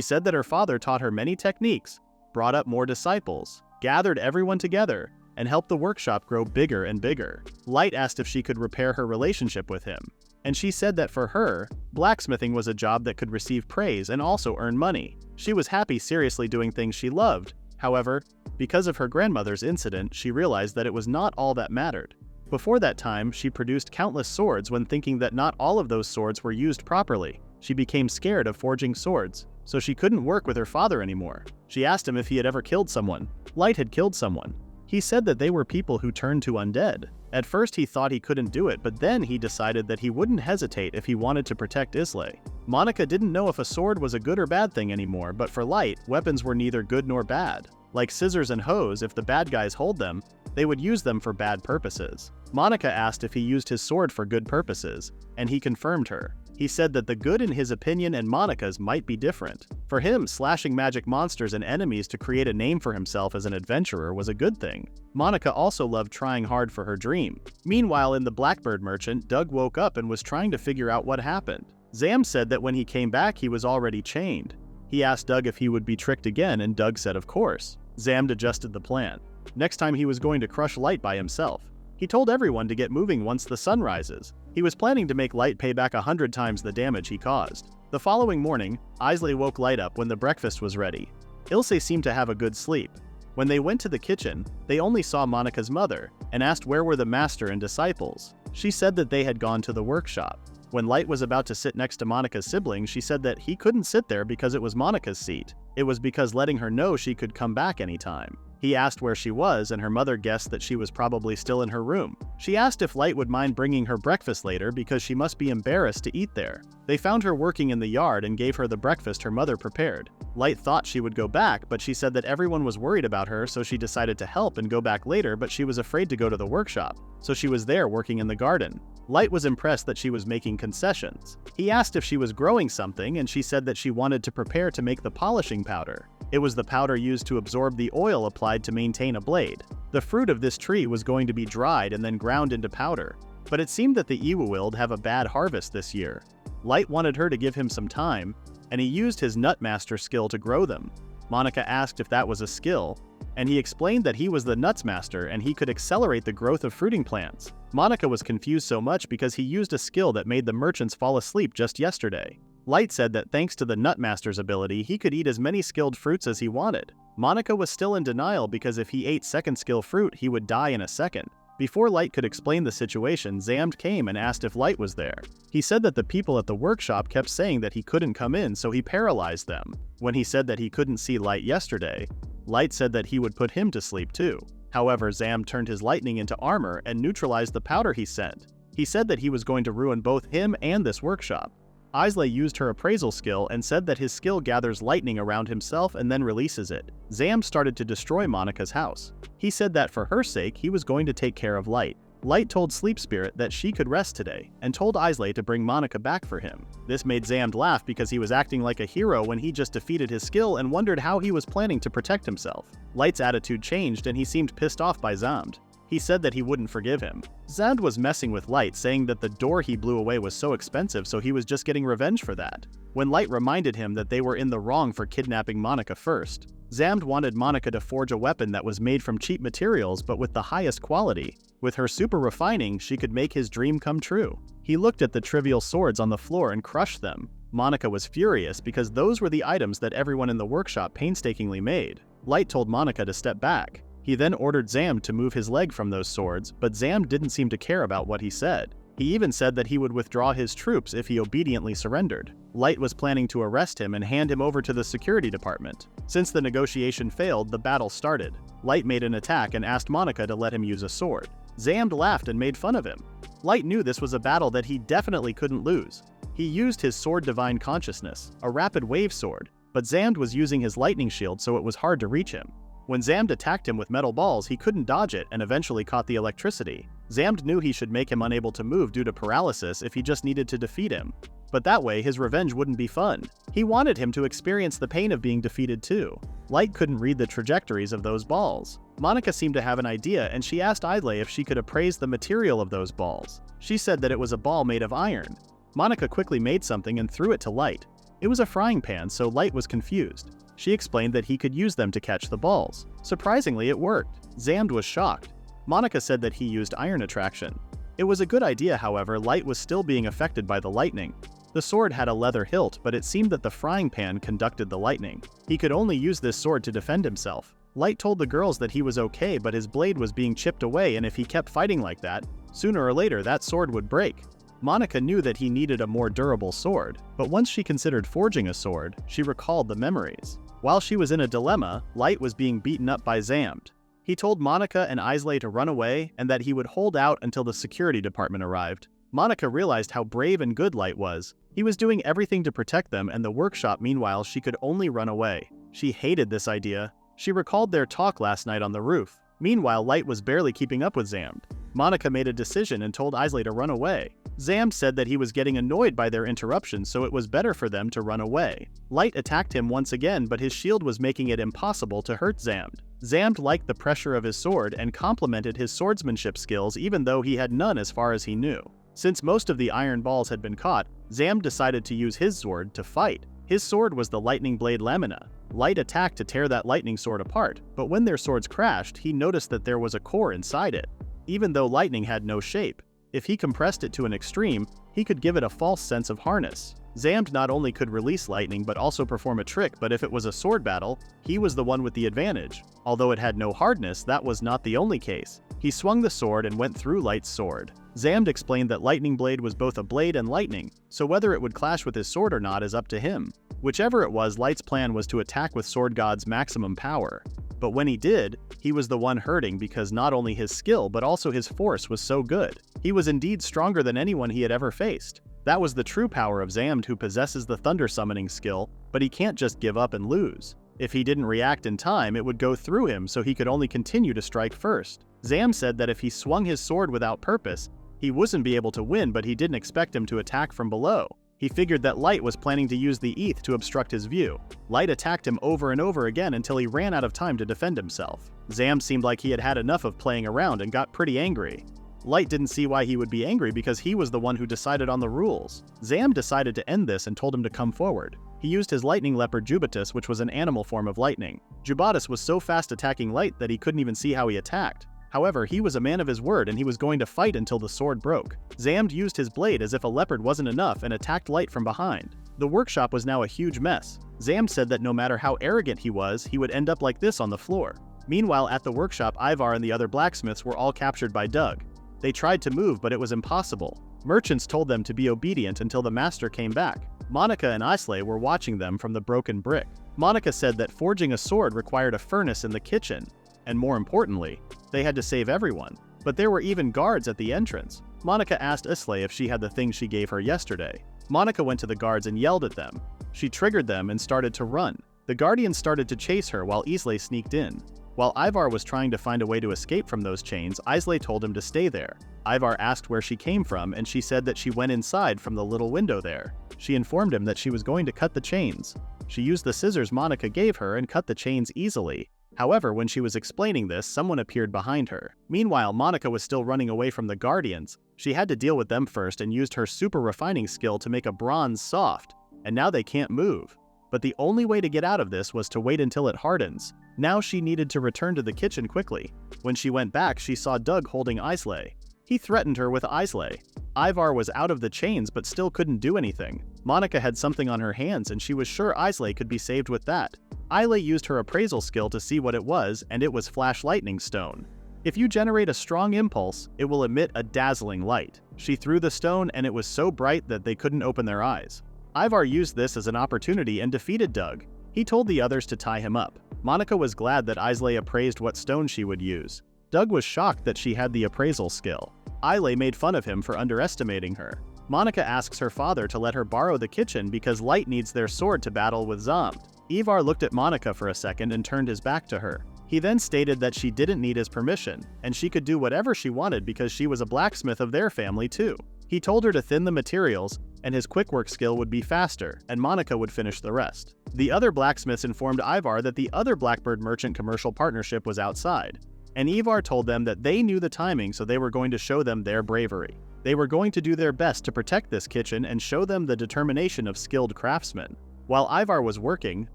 said that her father taught her many techniques, brought up more disciples, gathered everyone together, and helped the workshop grow bigger and bigger. Light asked if she could repair her relationship with him, and she said that for her, blacksmithing was a job that could receive praise and also earn money. She was happy seriously doing things she loved. However, Because of her grandmother's incident, she realized that it was not all that mattered. Before that time, she produced countless swords when thinking that not all of those swords were used properly. She became scared of forging swords, so she couldn't work with her father anymore. She asked him if he had ever killed someone. Light had killed someone. He said that they were people who turned to undead. At first he thought he couldn't do it, but then he decided that he wouldn't hesitate if he wanted to protect Islay. Monica didn't know if a sword was a good or bad thing anymore, but for Light, weapons were neither good nor bad. Like scissors and hoes, if the bad guys hold them, they would use them for bad purposes. Monica asked if he used his sword for good purposes, and he confirmed her. He said that the good in his opinion and Monica's might be different. For him, slashing magic monsters and enemies to create a name for himself as an adventurer was a good thing. Monica also loved trying hard for her dream. Meanwhile, in the Blackbird Merchant, Doug woke up and was trying to figure out what happened. Zam said that when he came back he was already chained. He asked Doug if he would be tricked again, and Doug said of course. Zam adjusted the plan. Next time he was going to crush Light by himself. He told everyone to get moving once the sun rises. He was planning to make Light pay back 100 times the damage he caused. The following morning, Islay woke Light up when the breakfast was ready. Ilse seemed to have a good sleep. When they went to the kitchen, they only saw Monica's mother, and asked where were the master and disciples. She said that they had gone to the workshop. When Light was about to sit next to Monica's sibling, she said that he couldn't sit there because it was Monica's seat. It was because letting her know she could come back anytime. He asked where she was, and her mother guessed that she was probably still in her room. She asked if Light would mind bringing her breakfast later because she must be embarrassed to eat there. They found her working in the yard and gave her the breakfast her mother prepared. Light thought she would go back, but she said that everyone was worried about her, so she decided to help and go back later, but she was afraid to go to the workshop, so she was there working in the garden. Light was impressed that she was making concessions. He asked if she was growing something, and she said that she wanted to prepare to make the polishing powder. It was the powder used to absorb the oil applied to maintain a blade. The fruit of this tree was going to be dried and then ground into powder. But it seemed that the Iwild have a bad harvest this year. Light wanted her to give him some time, and he used his Nutmaster skill to grow them. Monica asked if that was a skill, and he explained that he was the Nutsmaster and he could accelerate the growth of fruiting plants. Monica was confused so much because he used a skill that made the merchants fall asleep just yesterday. Light said that thanks to the Nutmaster's ability, he could eat as many skilled fruits as he wanted. Monica was still in denial because if he ate second skill fruit, he would die in a second. Before Light could explain the situation, Zamd came and asked if Light was there. He said that the people at the workshop kept saying that he couldn't come in, so he paralyzed them. When he said that he couldn't see Light yesterday, Light said that he would put him to sleep too. However, Zamd turned his lightning into armor and neutralized the powder he sent. He said that he was going to ruin both him and this workshop. Islay used her appraisal skill and said that his skill gathers lightning around himself and then releases it. Zamd started to destroy Monica's house. He said that for her sake, he was going to take care of Light. Light told Sleep Spirit that she could rest today, and told Islay to bring Monica back for him. This made Zamd laugh because he was acting like a hero when he just defeated his skill and wondered how he was planning to protect himself. Light's attitude changed and he seemed pissed off by Zamd. He said that he wouldn't forgive him. Zamd was messing with Light, saying that the door he blew away was so expensive, so he was just getting revenge for that. When Light reminded him that they were in the wrong for kidnapping Monica first, Zamd wanted Monica to forge a weapon that was made from cheap materials but with the highest quality. With her super refining, she could make his dream come true. He looked at the trivial swords on the floor and crushed them. Monica was furious because those were the items that everyone in the workshop painstakingly made. Light told Monica to step back. He then ordered Zamd to move his leg from those swords, but Zamd didn't seem to care about what he said. He even said that he would withdraw his troops if he obediently surrendered. Light was planning to arrest him and hand him over to the security department. Since the negotiation failed, the battle started. Light made an attack and asked Monica to let him use a sword. Zamd laughed and made fun of him. Light knew this was a battle that he definitely couldn't lose. He used his sword Divine Consciousness, a rapid wave sword, but Zamd was using his lightning shield, so it was hard to reach him. When Zamd attacked him with metal balls, he couldn't dodge it and eventually caught the electricity. Zamd knew he should make him unable to move due to paralysis if he just needed to defeat him. But that way, his revenge wouldn't be fun. He wanted him to experience the pain of being defeated too. Light couldn't read the trajectories of those balls. Monica seemed to have an idea, and she asked Islay if she could appraise the material of those balls. She said that it was a ball made of iron. Monica quickly made something and threw it to Light. It was a frying pan, so Light was confused. She explained that he could use them to catch the balls. Surprisingly, it worked. Zamd was shocked. Monica said that he used iron attraction. It was a good idea, however. Light was still being affected by the lightning. The sword had a leather hilt, but it seemed that the frying pan conducted the lightning. He could only use this sword to defend himself. Light told the girls that he was okay, but his blade was being chipped away, and if he kept fighting like that, sooner or later that sword would break. Monica knew that he needed a more durable sword, but once she considered forging a sword, she recalled the memories. While she was in a dilemma, Light was being beaten up by Zamd. He told Monica and Isley to run away and that he would hold out until the security department arrived. Monica realized how brave and good Light was. He was doing everything to protect them, and the workshop, meanwhile, she could only run away. She hated this idea. She recalled their talk last night on the roof. Meanwhile, Light was barely keeping up with Zamd. Monica made a decision and told Isley to run away. Zamd said that he was getting annoyed by their interruptions, so it was better for them to run away. Light attacked him once again, but his shield was making it impossible to hurt Zamd. Zamd liked the pressure of his sword and complimented his swordsmanship skills, even though he had none as far as he knew. Since most of the iron balls had been caught, Zamd decided to use his sword to fight. His sword was the lightning blade Lamina. Light attacked to tear that lightning sword apart, but when their swords crashed, he noticed that there was a core inside it. Even though lightning had no shape, if he compressed it to an extreme, he could give it a false sense of harness. Zamd not only could release lightning but also perform a trick, but if it was a sword battle, he was the one with the advantage. Although it had no hardness, that was not the only case. He swung the sword and went through Light's sword. Zamd explained that Lightning Blade was both a blade and lightning, so whether it would clash with his sword or not is up to him. Whichever it was, Light's plan was to attack with Sword God's maximum power. But when he did, he was the one hurting because not only his skill but also his force was so good. He was indeed stronger than anyone he had ever faced. That was the true power of Zamd, who possesses the thunder summoning skill, but he can't just give up and lose. If he didn't react in time, it would go through him, so he could only continue to strike first. Zamd said that if he swung his sword without purpose, he wouldn't be able to win, but he didn't expect him to attack from below. He figured that Light was planning to use the ETH to obstruct his view. Light attacked him over and over again until he ran out of time to defend himself. Zamd seemed like he had had enough of playing around and got pretty angry. Light didn't see why he would be angry because he was the one who decided on the rules. Zamd decided to end this and told him to come forward. He used his lightning leopard Jubatus, which was an animal form of lightning. Jubatus was so fast attacking Light that he couldn't even see how he attacked. However, he was a man of his word and he was going to fight until the sword broke. Zamd used his blade as if a leopard wasn't enough and attacked Light from behind. The workshop was now a huge mess. Zamd said that no matter how arrogant he was, he would end up like this on the floor. Meanwhile, at the workshop, Ivar and the other blacksmiths were all captured by Doug. They tried to move, but it was impossible. Merchants told them to be obedient until the master came back. Monica and Isley were watching them from the broken brick. Monica said that forging a sword required a furnace in the kitchen, and more importantly, they had to save everyone. But there were even guards at the entrance. Monica asked Isley if she had the thing she gave her yesterday. Monica went to the guards and yelled at them. She triggered them and started to run. The guardians started to chase her while Isley sneaked in. While Ivar was trying to find a way to escape from those chains, Isley told him to stay there. Ivar asked where she came from, and she said that she went inside from the little window there. She informed him that she was going to cut the chains. She used the scissors Monica gave her and cut the chains easily. However, when she was explaining this, someone appeared behind her. Meanwhile, Monica was still running away from the guardians. She had to deal with them first and used her super refining skill to make a bronze soft, and now they can't move. But the only way to get out of this was to wait until it hardens. Now she needed to return to the kitchen quickly. When she went back, she saw Doug holding Isley. He threatened her with Isley. Ivar was out of the chains but still couldn't do anything. Monica had something on her hands and she was sure Isley could be saved with that. Isley used her appraisal skill to see what it was, and it was Flash Lightning Stone. If you generate a strong impulse, it will emit a dazzling light. She threw the stone and it was so bright that they couldn't open their eyes. Ivar used this as an opportunity and defeated Doug. He told the others to tie him up. Monica was glad that Isley appraised what stone she would use. Doug was shocked that she had the appraisal skill. Isley made fun of him for underestimating her. Monica asks her father to let her borrow the kitchen because Light needs their sword to battle with Zamd. Ivar looked at Monica for a second and turned his back to her. He then stated that she didn't need his permission, and she could do whatever she wanted because she was a blacksmith of their family too. He told her to thin the materials, and his quick work skill would be faster, and Monica would finish the rest. The other blacksmiths informed Ivar that the other Blackbird Merchant commercial partnership was outside, and Ivar told them that they knew the timing, so they were going to show them their bravery. They were going to do their best to protect this kitchen and show them the determination of skilled craftsmen. While Ivar was working,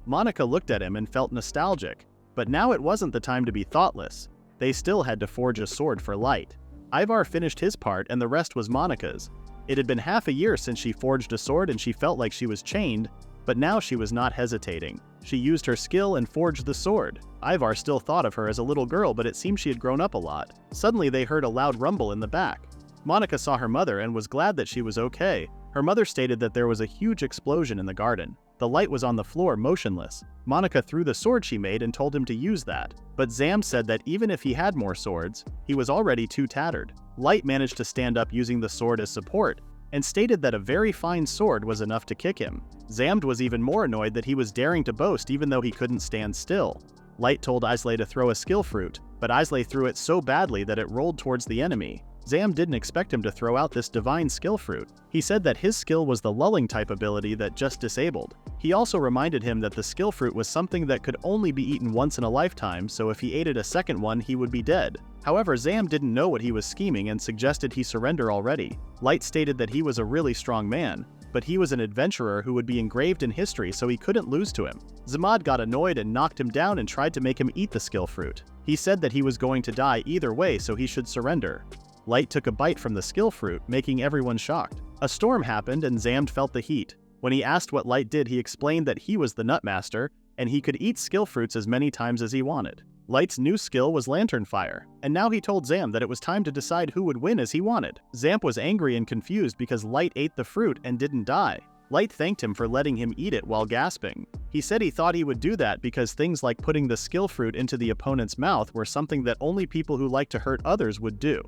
Monica looked at him and felt nostalgic, but now it wasn't the time to be thoughtless. They still had to forge a sword for Light. Ivar finished his part and the rest was Monica's. It had been half a year since she forged a sword and she felt like she was chained, but now she was not hesitating. She used her skill and forged the sword. Ivar still thought of her as a little girl, but it seemed she had grown up a lot. Suddenly they heard a loud rumble in the back. Monica saw her mother and was glad that she was okay. Her mother stated that there was a huge explosion in the garden. The light was on the floor, motionless. Monica threw the sword she made and told him to use that. But Zam said that even if he had more swords, he was already too tattered. Light managed to stand up using the sword as support, and stated that a very fine sword was enough to kick him. Zamd was even more annoyed that he was daring to boast even though he couldn't stand still. Light told Islay to throw a skill fruit, but Islay threw it so badly that it rolled towards the enemy. Zam didn't expect him to throw out this divine skill fruit. He said that his skill was the lulling type ability that just disabled. He also reminded him that the skill fruit was something that could only be eaten once in a lifetime, so if he ate it a second one he would be dead. However, Zam didn't know what he was scheming and suggested he surrender already. Light stated that he was a really strong man, but he was an adventurer who would be engraved in history, so he couldn't lose to him. Zamad got annoyed and knocked him down and tried to make him eat the skill fruit. He said that he was going to die either way, so he should surrender. Light took a bite from the skill fruit, making everyone shocked. A storm happened and Zamd felt the heat. When he asked what Light did, he explained that he was the Nutmaster, and he could eat skill fruits as many times as he wanted. Light's new skill was Lantern Fire, and now he told Zam that it was time to decide who would win as he wanted. Zamp was angry and confused because Light ate the fruit and didn't die. Light thanked him for letting him eat it while gasping. He said he thought he would do that because things like putting the skill fruit into the opponent's mouth were something that only people who like to hurt others would do.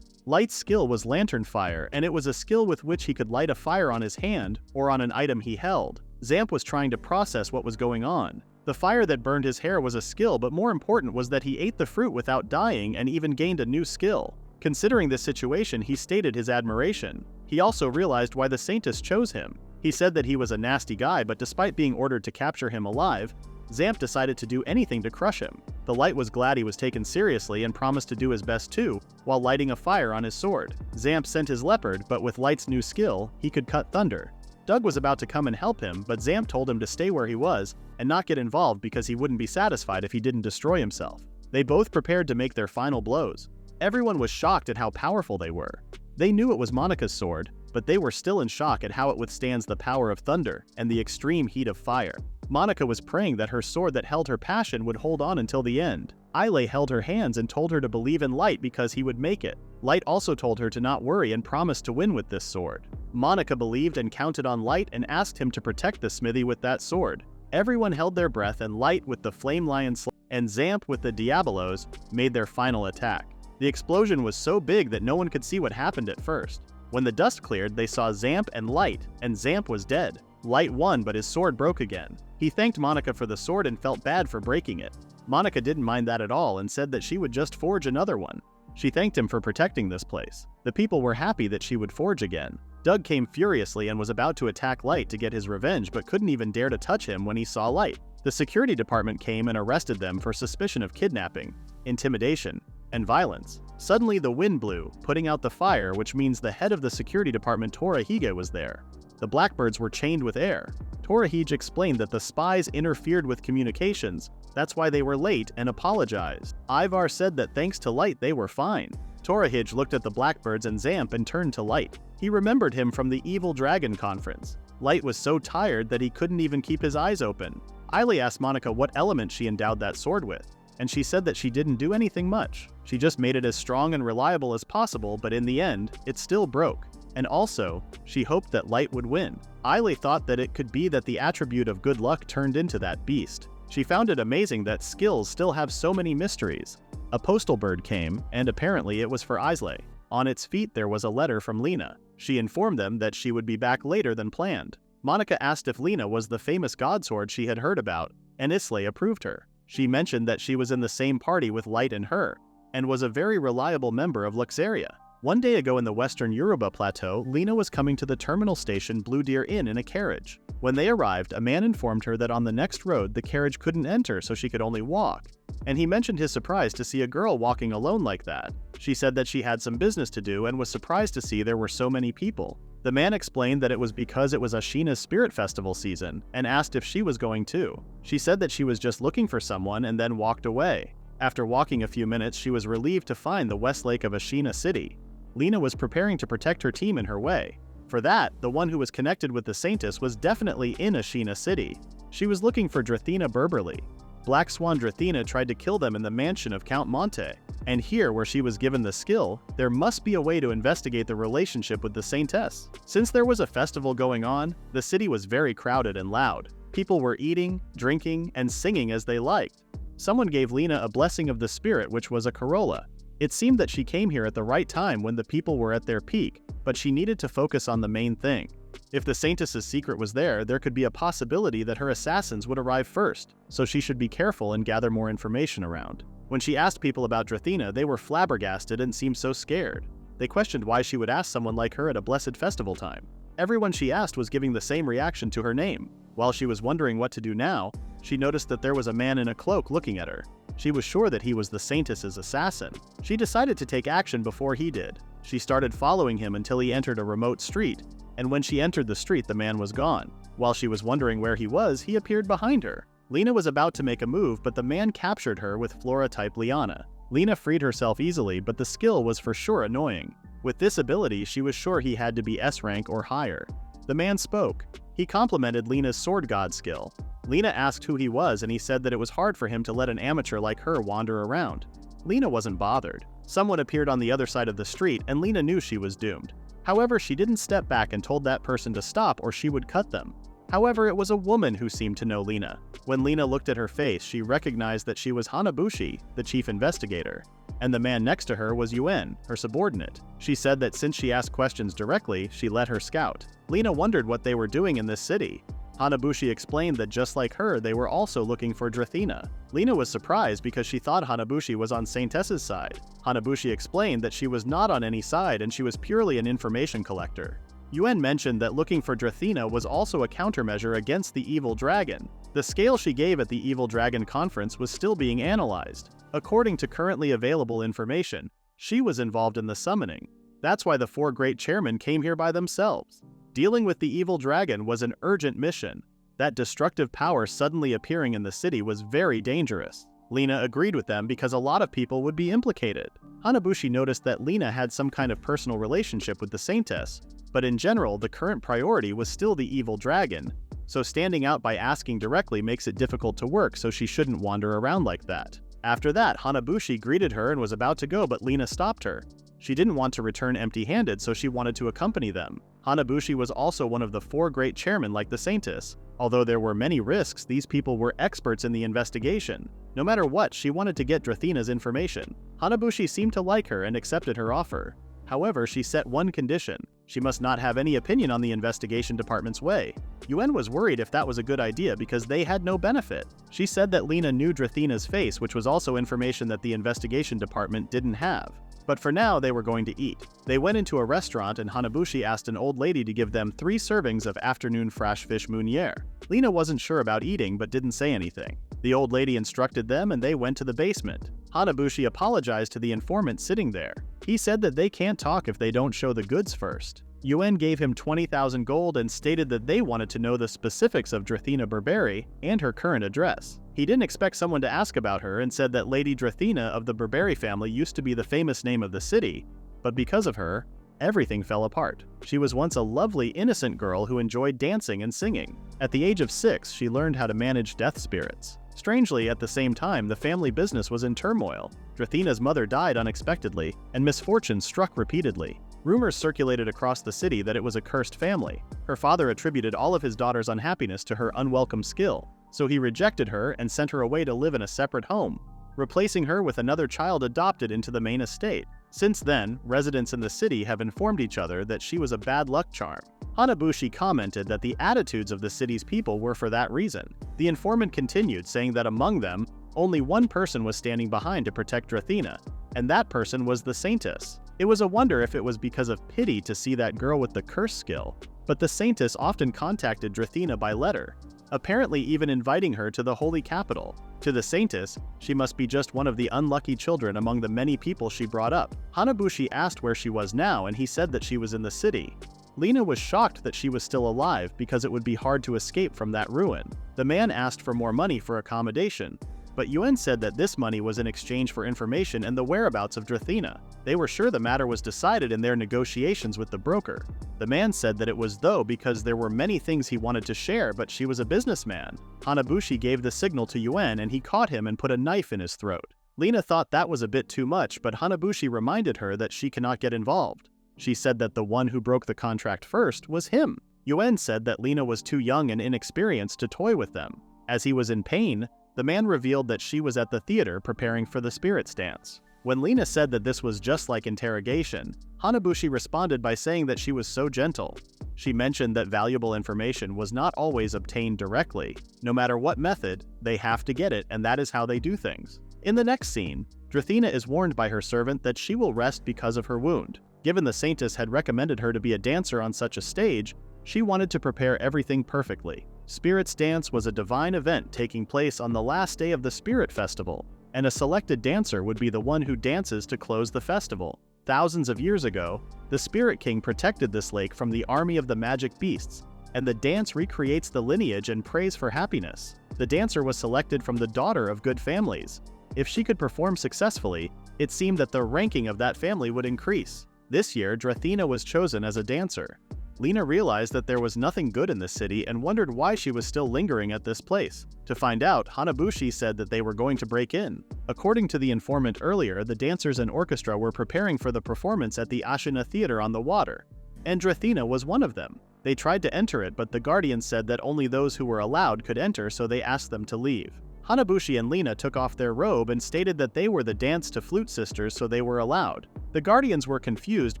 Light's skill was Lantern Fire, and it was a skill with which he could light a fire on his hand or on an item he held. Zamp was trying to process what was going on. The fire that burned his hair was a skill, but more important was that he ate the fruit without dying and even gained a new skill. Considering this situation, he stated his admiration. He also realized why the Saintess chose him. He said that he was a nasty guy, but despite being ordered to capture him alive, Zamp decided to do anything to crush him. The Light was glad he was taken seriously and promised to do his best too, while lighting a fire on his sword. Zamp sent his leopard, but with Light's new skill, he could cut thunder. Doug was about to come and help him, but Zamp told him to stay where he was and not get involved because he wouldn't be satisfied if he didn't destroy himself. They both prepared to make their final blows. Everyone was shocked at how powerful they were. They knew it was Monica's sword, but they were still in shock at how it withstands the power of thunder and the extreme heat of fire. Monica was praying that her sword that held her passion would hold on until the end. Islay held her hands and told her to believe in Light because he would make it. Light also told her to not worry and promised to win with this sword. Monica believed and counted on Light and asked him to protect the smithy with that sword. Everyone held their breath, and Light with the Flame Lion and Zamp with the Diabolos made their final attack. The explosion was so big that no one could see what happened at first. When the dust cleared, they saw Zamp and Light, and Zamp was dead. Light won, but his sword broke again. He thanked Monica for the sword and felt bad for breaking it. Monica didn't mind that at all and said that she would just forge another one. She thanked him for protecting this place. The people were happy that she would forge again. Doug came furiously and was about to attack Light to get his revenge, but couldn't even dare to touch him when he saw Light. The security department came and arrested them for suspicion of kidnapping, intimidation, and violence. Suddenly the wind blew, putting out the fire, which means the head of the security department, Torahige, was there. The blackbirds were chained with air. Torahige explained that the spies interfered with communications, that's why they were late, and apologized. Ivar said that thanks to Light they were fine. Torahige looked at the blackbirds and Zamp and turned to Light. He remembered him from the Evil Dragon conference. Light was so tired that he couldn't even keep his eyes open. Islay asked Monica what element she endowed that sword with, and she said that she didn't do anything much. She just made it as strong and reliable as possible, but in the end, it still broke. And also, she hoped that Light would win. Islay thought that it could be that the attribute of good luck turned into that beast. She found it amazing that skills still have so many mysteries. A postal bird came, and apparently it was for Islay. On its feet there was a letter from Lena. She informed them that she would be back later than planned. Monica asked if Lena was the famous godsword she had heard about, and Islay approved her. She mentioned that she was in the same party with Light and her, and was a very reliable member of Luxaria. One day ago in the western Yoruba plateau, Lena was coming to the terminal station Blue Deer Inn in a carriage. When they arrived, a man informed her that on the next road the carriage couldn't enter, so she could only walk. And he mentioned his surprise to see a girl walking alone like that. She said that she had some business to do and was surprised to see there were so many people. The man explained that it was because it was Ashena's spirit festival season, and asked if she was going too. She said that she was just looking for someone and then walked away. After walking a few minutes, she was relieved to find the west lake of Ashena City. Lena was preparing to protect her team in her way. For that, the one who was connected with the Saintess was definitely in Ashena City. She was looking for Drathena Berberly. Black Swan Drathena tried to kill them in the mansion of Count Monte. And here, where she was given the skill, there must be a way to investigate the relationship with the Saintess. Since there was a festival going on, the city was very crowded and loud. People were eating, drinking, and singing as they liked. Someone gave Lena a blessing of the spirit, which was a Corolla. It seemed that she came here at the right time when the people were at their peak, but she needed to focus on the main thing. If the Saintess's secret was there could be a possibility that her assassins would arrive first, so she should be careful and gather more information around. When she asked people about Drathena, they were flabbergasted and seemed so scared. They questioned why she would ask someone like her at a blessed festival time. Everyone she asked was giving the same reaction to her name. While she was wondering what to do now, she noticed that there was a man in a cloak looking at her. She was sure that he was the Saintess's assassin. She decided to take action before he did. She started following him until he entered a remote street, and when she entered the street, the man was gone. While she was wondering where he was, he appeared behind her. Lena was about to make a move, but the man captured her with Flora-type Liana. Lena freed herself easily, but the skill was for sure annoying. With this ability, she was sure he had to be S rank or higher. The man spoke. He complimented Lena's sword god skill. Lena asked who he was, and he said that it was hard for him to let an amateur like her wander around. Lena wasn't bothered. Someone appeared on the other side of the street, and Lena knew she was doomed. However, she didn't step back and told that person to stop or she would cut them. However, it was a woman who seemed to know Lena. When Lena looked at her face, she recognized that she was Hanabushi, the chief investigator. And the man next to her was Yuen, her subordinate. She said that since she asked questions directly, she let her scout. Lena wondered what they were doing in this city. Hanabushi explained that just like her, they were also looking for Drathena. Lena was surprised because she thought Hanabushi was on Saintess's side. Hanabushi explained that she was not on any side and she was purely an information collector. Yuen mentioned that looking for Drathena was also a countermeasure against the evil dragon. The scale she gave at the evil dragon conference was still being analyzed. According to currently available information, she was involved in the summoning. That's why the 4 great chairmen came here by themselves. Dealing with the evil dragon was an urgent mission. That destructive power suddenly appearing in the city was very dangerous. Lena agreed with them because a lot of people would be implicated. Hanabushi noticed that Lena had some kind of personal relationship with the Saintess, but in general, the current priority was still the evil dragon, so standing out by asking directly makes it difficult to work, so she shouldn't wander around like that. After that, Hanabushi greeted her and was about to go, but Lena stopped her. She didn't want to return empty-handed, so she wanted to accompany them. Hanabushi was also one of the 4 great chairmen like the Saintess. Although there were many risks, these people were experts in the investigation. No matter what, she wanted to get Drathena's information. Hanabushi seemed to like her and accepted her offer. However, she set one condition. She must not have any opinion on the investigation department's way. Yuen was worried if that was a good idea because they had no benefit. She said that Lena knew Drathena's face, which was also information that the investigation department didn't have. But for now, they were going to eat. They went into a restaurant and Hanabushi asked an old lady to give them 3 servings of afternoon fresh fish meuniere. Lena wasn't sure about eating but didn't say anything. The old lady instructed them and they went to the basement. Hanabushi apologized to the informant sitting there. He said that they can't talk if they don't show the goods first. Yuen gave him 20,000 gold and stated that they wanted to know the specifics of Drathena Berberi and her current address. He didn't expect someone to ask about her and said that Lady Drathena of the Berberi family used to be the famous name of the city, but because of her, everything fell apart. She was once a lovely, innocent girl who enjoyed dancing and singing. At the age of 6, she learned how to manage death spirits. Strangely, at the same time, the family business was in turmoil. Drathena's mother died unexpectedly, and misfortune struck repeatedly. Rumors circulated across the city that it was a cursed family. Her father attributed all of his daughter's unhappiness to her unwelcome skill, so he rejected her and sent her away to live in a separate home, replacing her with another child adopted into the main estate. Since then, residents in the city have informed each other that she was a bad luck charm. Hanabushi commented that the attitudes of the city's people were for that reason. The informant continued, saying that among them, only one person was standing behind to protect Drathena, and that person was the Saintess. It was a wonder if it was because of pity to see that girl with the curse skill, but the Saintess often contacted Drathena by letter, apparently even inviting her to the holy capital. To the Saintess, she must be just one of the unlucky children among the many people she brought up. Hanabushi asked where she was now and he said that she was in the city. Lena was shocked that she was still alive because it would be hard to escape from that ruin. The man asked for more money for accommodation. but Yuen said that this money was in exchange for information and the whereabouts of Drathena. They were sure the matter was decided in their negotiations with the broker. The man said that it was though because there were many things he wanted to share, but she was a businessman. Hanabushi gave the signal to Yuen and he caught him and put a knife in his throat. Lena thought that was a bit too much, but Hanabushi reminded her that she cannot get involved. She said that the one who broke the contract first was him. Yuen said that Lena was too young and inexperienced to toy with them. As he was in pain, the man revealed that she was at the theater preparing for the spirits dance. When Lena said that this was just like interrogation, Hanabushi responded by saying that she was so gentle. She mentioned that valuable information was not always obtained directly. No matter what method, they have to get it, and that is how they do things. In the next scene, Drathena is warned by her servant that she will rest because of her wound. Given the Saintess had recommended her to be a dancer on such a stage, she wanted to prepare everything perfectly. Spirits Dance was a divine event taking place on the last day of the Spirit Festival, and a selected dancer would be the one who dances to close the festival. Thousands of years ago, the Spirit King protected this lake from the army of the magic beasts, and the dance recreates the lineage and prays for happiness. The dancer was selected from the daughter of good families. If she could perform successfully, it seemed that the ranking of that family would increase. This year, Drathena was chosen as a dancer. Lena realized that there was nothing good in the city and wondered why she was still lingering at this place. To find out, Hanabushi said that they were going to break in. According to the informant earlier, the dancers and orchestra were preparing for the performance at the Ashena Theater on the water, and Drathena was one of them. They tried to enter it, but the guardians said that only those who were allowed could enter, so they asked them to leave. Hanabushi and Lena took off their robe and stated that they were the Dance to Flute sisters, so they were allowed. The guardians were confused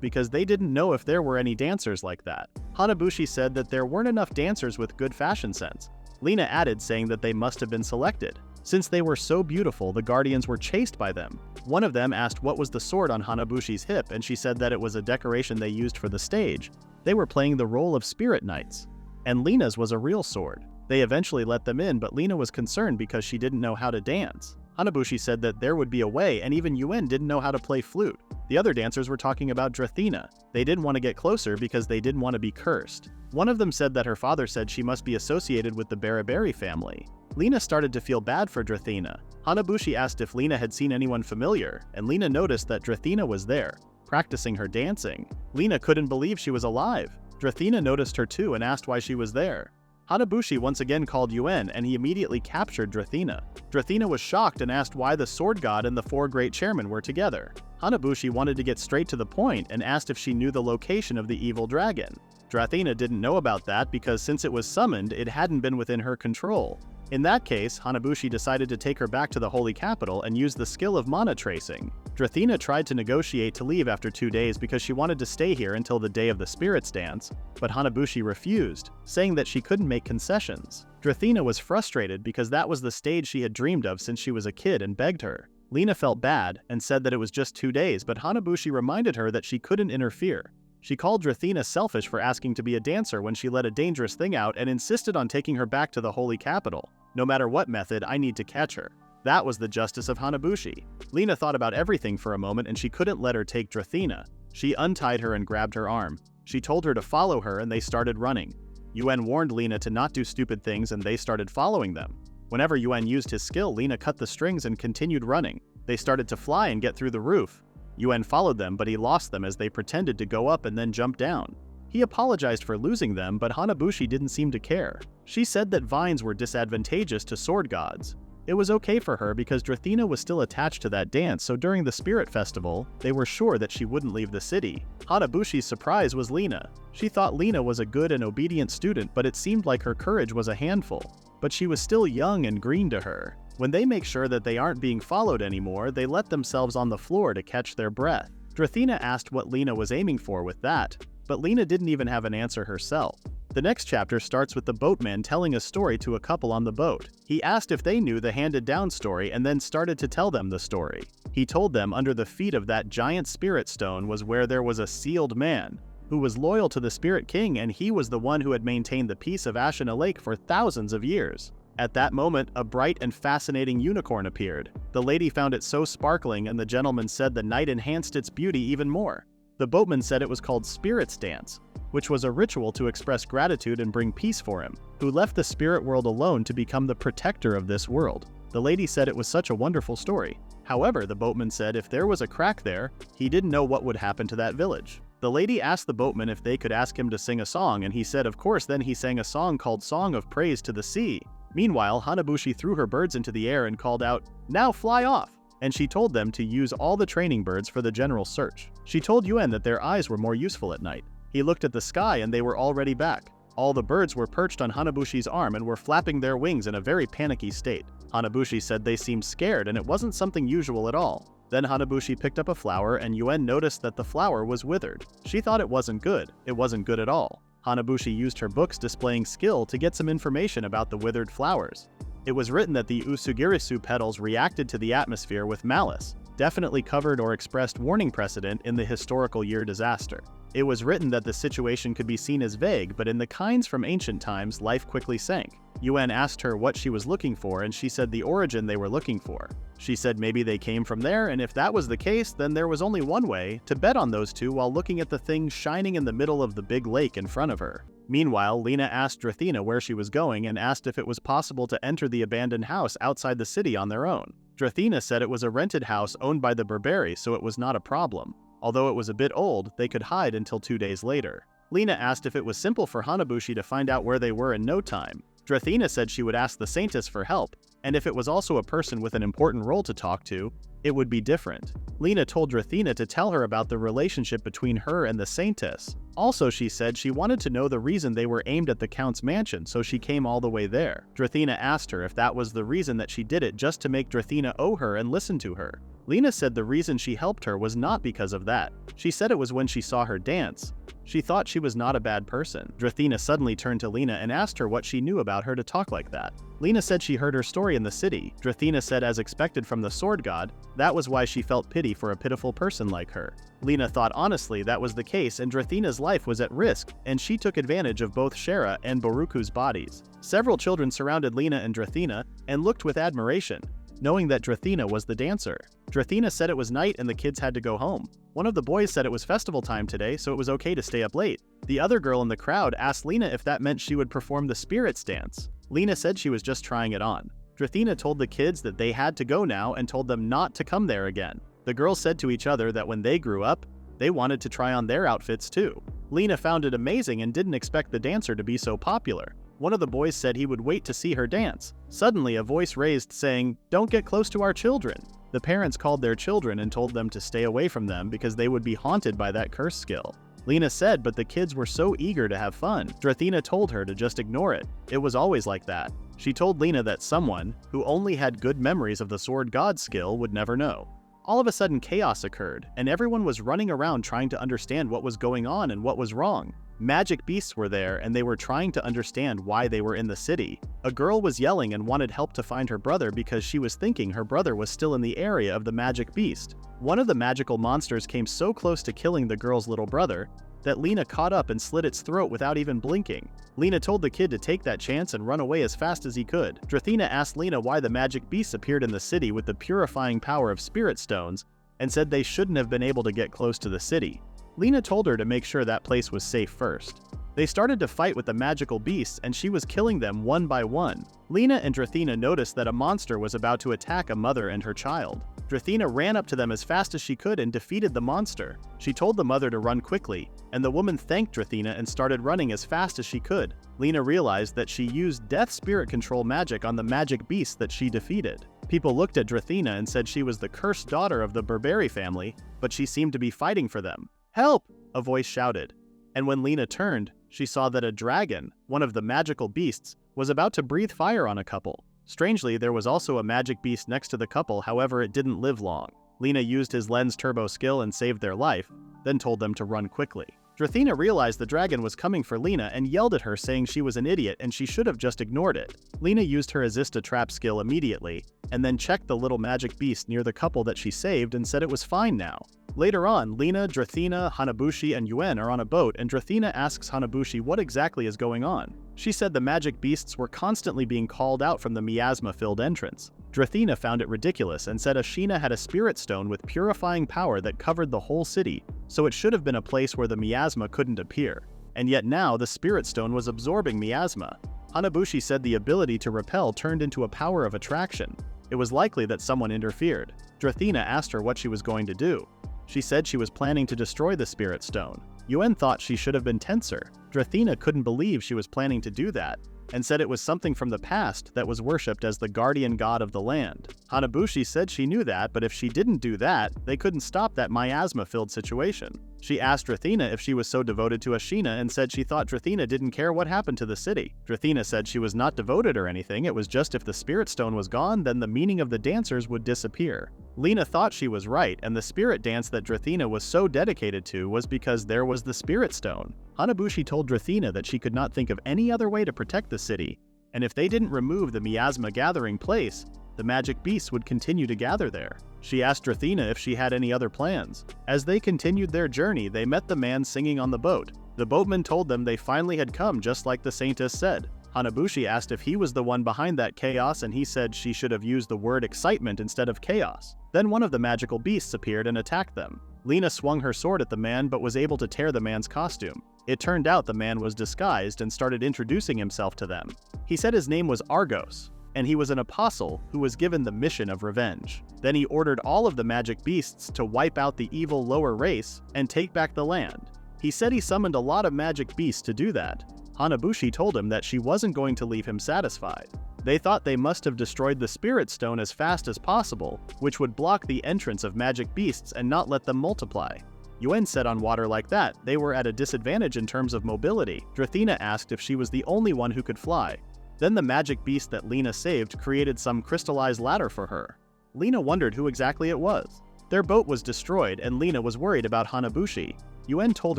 because they didn't know if there were any dancers like that. Hanabushi said that there weren't enough dancers with good fashion sense. Lena added, saying that they must have been selected. Since they were so beautiful, the guardians were chased by them. One of them asked what was the sword on Hanabushi's hip, and she said that it was a decoration they used for the stage. They were playing the role of spirit knights, and Lena's was a real sword. They eventually let them in, but Lena was concerned because she didn't know how to dance. Hanabushi said that there would be a way, and even Yuen didn't know how to play flute. The other dancers were talking about Drathena. They didn't want to get closer because they didn't want to be cursed. One of them said that her father said she must be associated with the Beriberi family. Lena started to feel bad for Drathena. Hanabushi asked if Lena had seen anyone familiar, and Lena noticed that Drathena was there, practicing her dancing. Lena couldn't believe she was alive. Drathena noticed her too and asked why she was there. Hanabushi once again called Yuen, and he immediately captured Drathena. Drathena was shocked and asked why the sword god and the four great chairmen were together. Hanabushi wanted to get straight to the point and asked if she knew the location of the evil dragon. Drathena didn't know about that because since it was summoned, it hadn't been within her control. In that case, Hanabushi decided to take her back to the holy capital and use the skill of mana tracing. Drathena tried to negotiate to leave after 2 days because she wanted to stay here until the day of the spirits dance, but Hanabushi refused, saying that she couldn't make concessions. Drathena was frustrated because that was the stage she had dreamed of since she was a kid and begged her. Lena felt bad and said that it was just 2 days, but Hanabushi reminded her that she couldn't interfere. She called Drathena selfish for asking to be a dancer when she let a dangerous thing out and insisted on taking her back to the holy capital. No matter what method, I need to catch her. That was the justice of Hanabushi. Lena thought about everything for a moment and she couldn't let her take Drathena. She untied her and grabbed her arm. She told her to follow her and they started running. Yuen warned Lena to not do stupid things and they started following them. Whenever Yuen used his skill, Lena cut the strings and continued running. They started to fly and get through the roof. Yuen followed them, but he lost them as they pretended to go up and then jump down. He apologized for losing them, but Hanabushi didn't seem to care. She said that vines were disadvantageous to sword gods. It was okay for her because Drathena was still attached to that dance, so during the Spirit Festival, they were sure that she wouldn't leave the city. Hanabushi's surprise was Lena. She thought Lena was a good and obedient student, but it seemed like her courage was a handful. But she was still young and green to her. When they make sure that they aren't being followed anymore, they let themselves on the floor to catch their breath. Drathena asked what Lena was aiming for with that, but Lena didn't even have an answer herself. The next chapter starts with the boatman telling a story to a couple on the boat. He asked if they knew the handed-down story and then started to tell them the story. He told them under the feet of that giant spirit stone was where there was a sealed man, who was loyal to the Spirit King, and he was the one who had maintained the peace of Ashena Lake for thousands of years. At that moment, a bright and fascinating unicorn appeared. The lady found it so sparkling, and the gentleman said the night enhanced its beauty even more. The boatman said it was called Spirit's Dance, which was a ritual to express gratitude and bring peace for him, who left the spirit world alone to become the protector of this world. The lady said it was such a wonderful story. However, the boatman said if there was a crack there, he didn't know what would happen to that village. The lady asked the boatman if they could ask him to sing a song, and he said of course. Then he sang a song called Song of Praise to the Sea. Meanwhile, Hanabushi threw her birds into the air and called out, "Now fly off!" And she told them to use all the training birds for the general search. She told Yuen that their eyes were more useful at night. He looked at the sky and they were already back. All the birds were perched on Hanabushi's arm and were flapping their wings in a very panicky state. Hanabushi said they seemed scared and it wasn't something usual at all. Then Hanabushi picked up a flower and Yuen noticed that the flower was withered. She thought it wasn't good. It wasn't good at all. Hanabushi used her books displaying skill to get some information about the withered flowers. It was written that the Usugirisu petals reacted to the atmosphere with malice, definitely covered or expressed warning precedent in the historical year disaster. It was written that the situation could be seen as vague, but in the kinds from ancient times, life quickly sank. Yuen asked her what she was looking for and she said the origin they were looking for. She said maybe they came from there, and if that was the case, then there was only one way, to bet on those two while looking at the thing shining in the middle of the big lake in front of her. Meanwhile, Lena asked Drathena where she was going and asked if it was possible to enter the abandoned house outside the city on their own. Drathena said it was a rented house owned by the Berberi, so it was not a problem. Although it was a bit old, they could hide until 2 days later. Lena asked if it was simple for Hanabushi to find out where they were in no time. Drathena said she would ask the Saintess for help, and if it was also a person with an important role to talk to, it would be different. Lena told Drathena to tell her about the relationship between her and the Saintess. Also, she said she wanted to know the reason they were aimed at the Count's mansion, so she came all the way there. Drathena asked her if that was the reason that she did it just to make Drathena owe her and listen to her. Lena said the reason she helped her was not because of that. She said it was when she saw her dance. She thought she was not a bad person. Drathena suddenly turned to Lena and asked her what she knew about her to talk like that. Lena said she heard her story in the city. Drathena said as expected from the sword god, that was why she felt pity for a pitiful person like her. Lena thought honestly that was the case and Drathena's life was at risk, and she took advantage of both Shera and Boruku's bodies. Several children surrounded Lena and Drathena and looked with admiration, knowing that Drathena was the dancer. Drathena said it was night and the kids had to go home. One of the boys said it was festival time today, so it was okay to stay up late. The other girl in the crowd asked Lena if that meant she would perform the spirits dance. Lena said she was just trying it on. Drathena told the kids that they had to go now and told them not to come there again. The girls said to each other that when they grew up, they wanted to try on their outfits too. Lena found it amazing and didn't expect the dancer to be so popular. One of the boys said he would wait to see her dance. Suddenly, a voice raised saying, "Don't get close to our children." The parents called their children and told them to stay away from them because they would be haunted by that curse skill. Lena said, but the kids were so eager to have fun. Drathena told her to just ignore it. It was always like that. She told Lena that someone, who only had good memories of the sword god skill, would never know. All of a sudden chaos occurred, and everyone was running around trying to understand what was going on and what was wrong. Magic beasts were there and they were trying to understand why they were in the city. A girl was yelling and wanted help to find her brother because she was thinking her brother was still in the area of the magic beast. One of the magical monsters came so close to killing the girl's little brother that Lena caught up and slit its throat without even blinking. Lena told the kid to take that chance and run away as fast as he could. Drathena asked Lena why the magic beasts appeared in the city with the purifying power of spirit stones and said they shouldn't have been able to get close to the city. Lena told her to make sure that place was safe first. They started to fight with the magical beasts and she was killing them one by one. Lena and Drathena noticed that a monster was about to attack a mother and her child. Drathena ran up to them as fast as she could and defeated the monster. She told the mother to run quickly, and the woman thanked Drathena and started running as fast as she could. Lena realized that she used death spirit control magic on the magic beast that she defeated. People looked at Drathena and said she was the cursed daughter of the Berberi family, but she seemed to be fighting for them. "Help!" a voice shouted. And when Lena turned, she saw that a dragon, one of the magical beasts, was about to breathe fire on a couple. Strangely, there was also a magic beast next to the couple, however it didn't live long. Lena used his lens turbo skill and saved their life, then told them to run quickly. Drathena realized the dragon was coming for Lena and yelled at her saying she was an idiot and she should have just ignored it. Lena used her Azista trap skill immediately, and then checked the little magic beast near the couple that she saved and said it was fine now. Later on, Lena, Drathena, Hanabushi, and Yuen are on a boat and Drathena asks Hanabushi what exactly is going on. She said the magic beasts were constantly being called out from the miasma-filled entrance. Drathena found it ridiculous and said Ashena had a spirit stone with purifying power that covered the whole city, so it should have been a place where the miasma couldn't appear. And yet now the spirit stone was absorbing miasma. Hanabushi said the ability to repel turned into a power of attraction. It was likely that someone interfered. Drathena asked her what she was going to do. She said she was planning to destroy the Spirit Stone. Yuen thought she should have been tenser. Drathena couldn't believe she was planning to do that, and said it was something from the past that was worshipped as the guardian god of the land. Hanabushi said she knew that, but if she didn't do that, they couldn't stop that miasma-filled situation. She asked Drathena if she was so devoted to Ashena and said she thought Drathena didn't care what happened to the city. Drathena said she was not devoted or anything, it was just if the Spirit Stone was gone, then the meaning of the dancers would disappear. Lena thought she was right, and the spirit dance that Drathena was so dedicated to was because there was the Spirit Stone. Hanabushi told Drathena that she could not think of any other way to protect the city, and if they didn't remove the miasma gathering place, the magic beasts would continue to gather there. She asked Drathena if she had any other plans. As they continued their journey, they met the man singing on the boat. The boatman told them they finally had come, just like the saintess said. Hanabushi asked if he was the one behind that chaos, and he said she should have used the word excitement instead of chaos. Then one of the magical beasts appeared and attacked them. Lena swung her sword at the man but was able to tear the man's costume. It turned out the man was disguised and started introducing himself to them. He said his name was Argos, and he was an apostle who was given the mission of revenge. Then he ordered all of the magic beasts to wipe out the evil lower race and take back the land. He said he summoned a lot of magic beasts to do that. Hanabushi told him that she wasn't going to leave him satisfied. They thought they must have destroyed the Spirit Stone as fast as possible, which would block the entrance of magic beasts and not let them multiply. Yuen said on water like that, they were at a disadvantage in terms of mobility. Drathena asked if she was the only one who could fly. Then the magic beast that Lena saved created some crystallized ladder for her. Lena wondered who exactly it was. Their boat was destroyed and Lena was worried about Hanabushi. Yuen told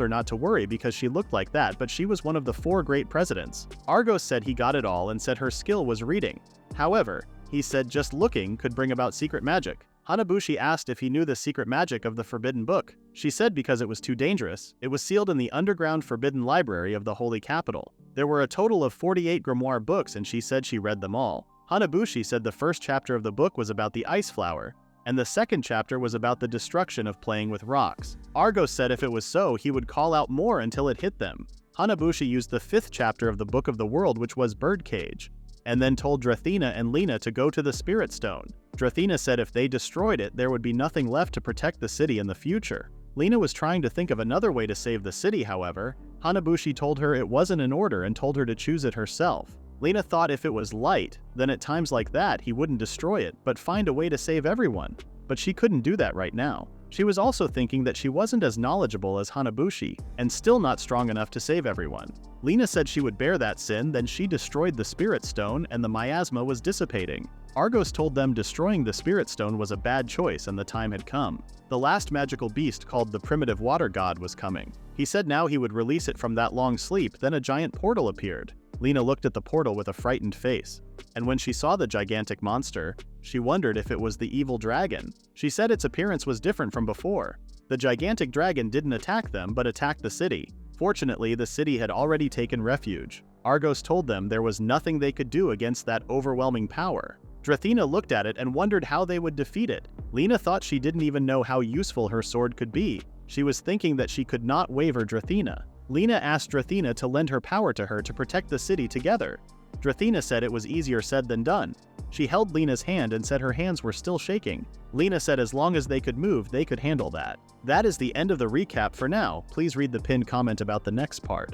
her not to worry because she looked like that, but she was one of the 4 great presidents. Argos said he got it all and said her skill was reading. However, he said just looking could bring about secret magic. Hanabushi asked if he knew the secret magic of the Forbidden Book. She said because it was too dangerous, it was sealed in the underground Forbidden Library of the Holy Capital. There were a total of 48 grimoire books and she said she read them all. Hanabushi said the first chapter of the book was about the ice flower, and the second chapter was about the destruction of playing with rocks. Argos said if it was so, he would call out more until it hit them. Hanabushi used the 5th chapter of the Book of the World, which was Birdcage, and then told Drathena and Lena to go to the Spirit Stone. Drathena said if they destroyed it, there would be nothing left to protect the city in the future. Lena was trying to think of another way to save the city, however. Hanabushi told her it wasn't in order and told her to choose it herself. Lena thought if it was light, then at times like that he wouldn't destroy it, but find a way to save everyone. But she couldn't do that right now. She was also thinking that she wasn't as knowledgeable as Hanabushi, and still not strong enough to save everyone. Lena said she would bear that sin, then she destroyed the Spirit Stone and the miasma was dissipating. Argos told them destroying the Spirit Stone was a bad choice and the time had come. The last magical beast called the Primitive Water God was coming. He said now he would release it from that long sleep, then a giant portal appeared. Lena looked at the portal with a frightened face, and when she saw the gigantic monster, she wondered if it was the evil dragon. She said its appearance was different from before. The gigantic dragon didn't attack them, but attacked the city. Fortunately, the city had already taken refuge. Argos told them there was nothing they could do against that overwhelming power. Drathena looked at it and wondered how they would defeat it. Lena thought she didn't even know how useful her sword could be. She was thinking that she could not waver Drathena. Lena asked Drathena to lend her power to her to protect the city together. Drathena said it was easier said than done. She held Lena's hand and said her hands were still shaking. Lena said as long as they could move, they could handle that. That is the end of the recap for now. Please read the pinned comment about the next part.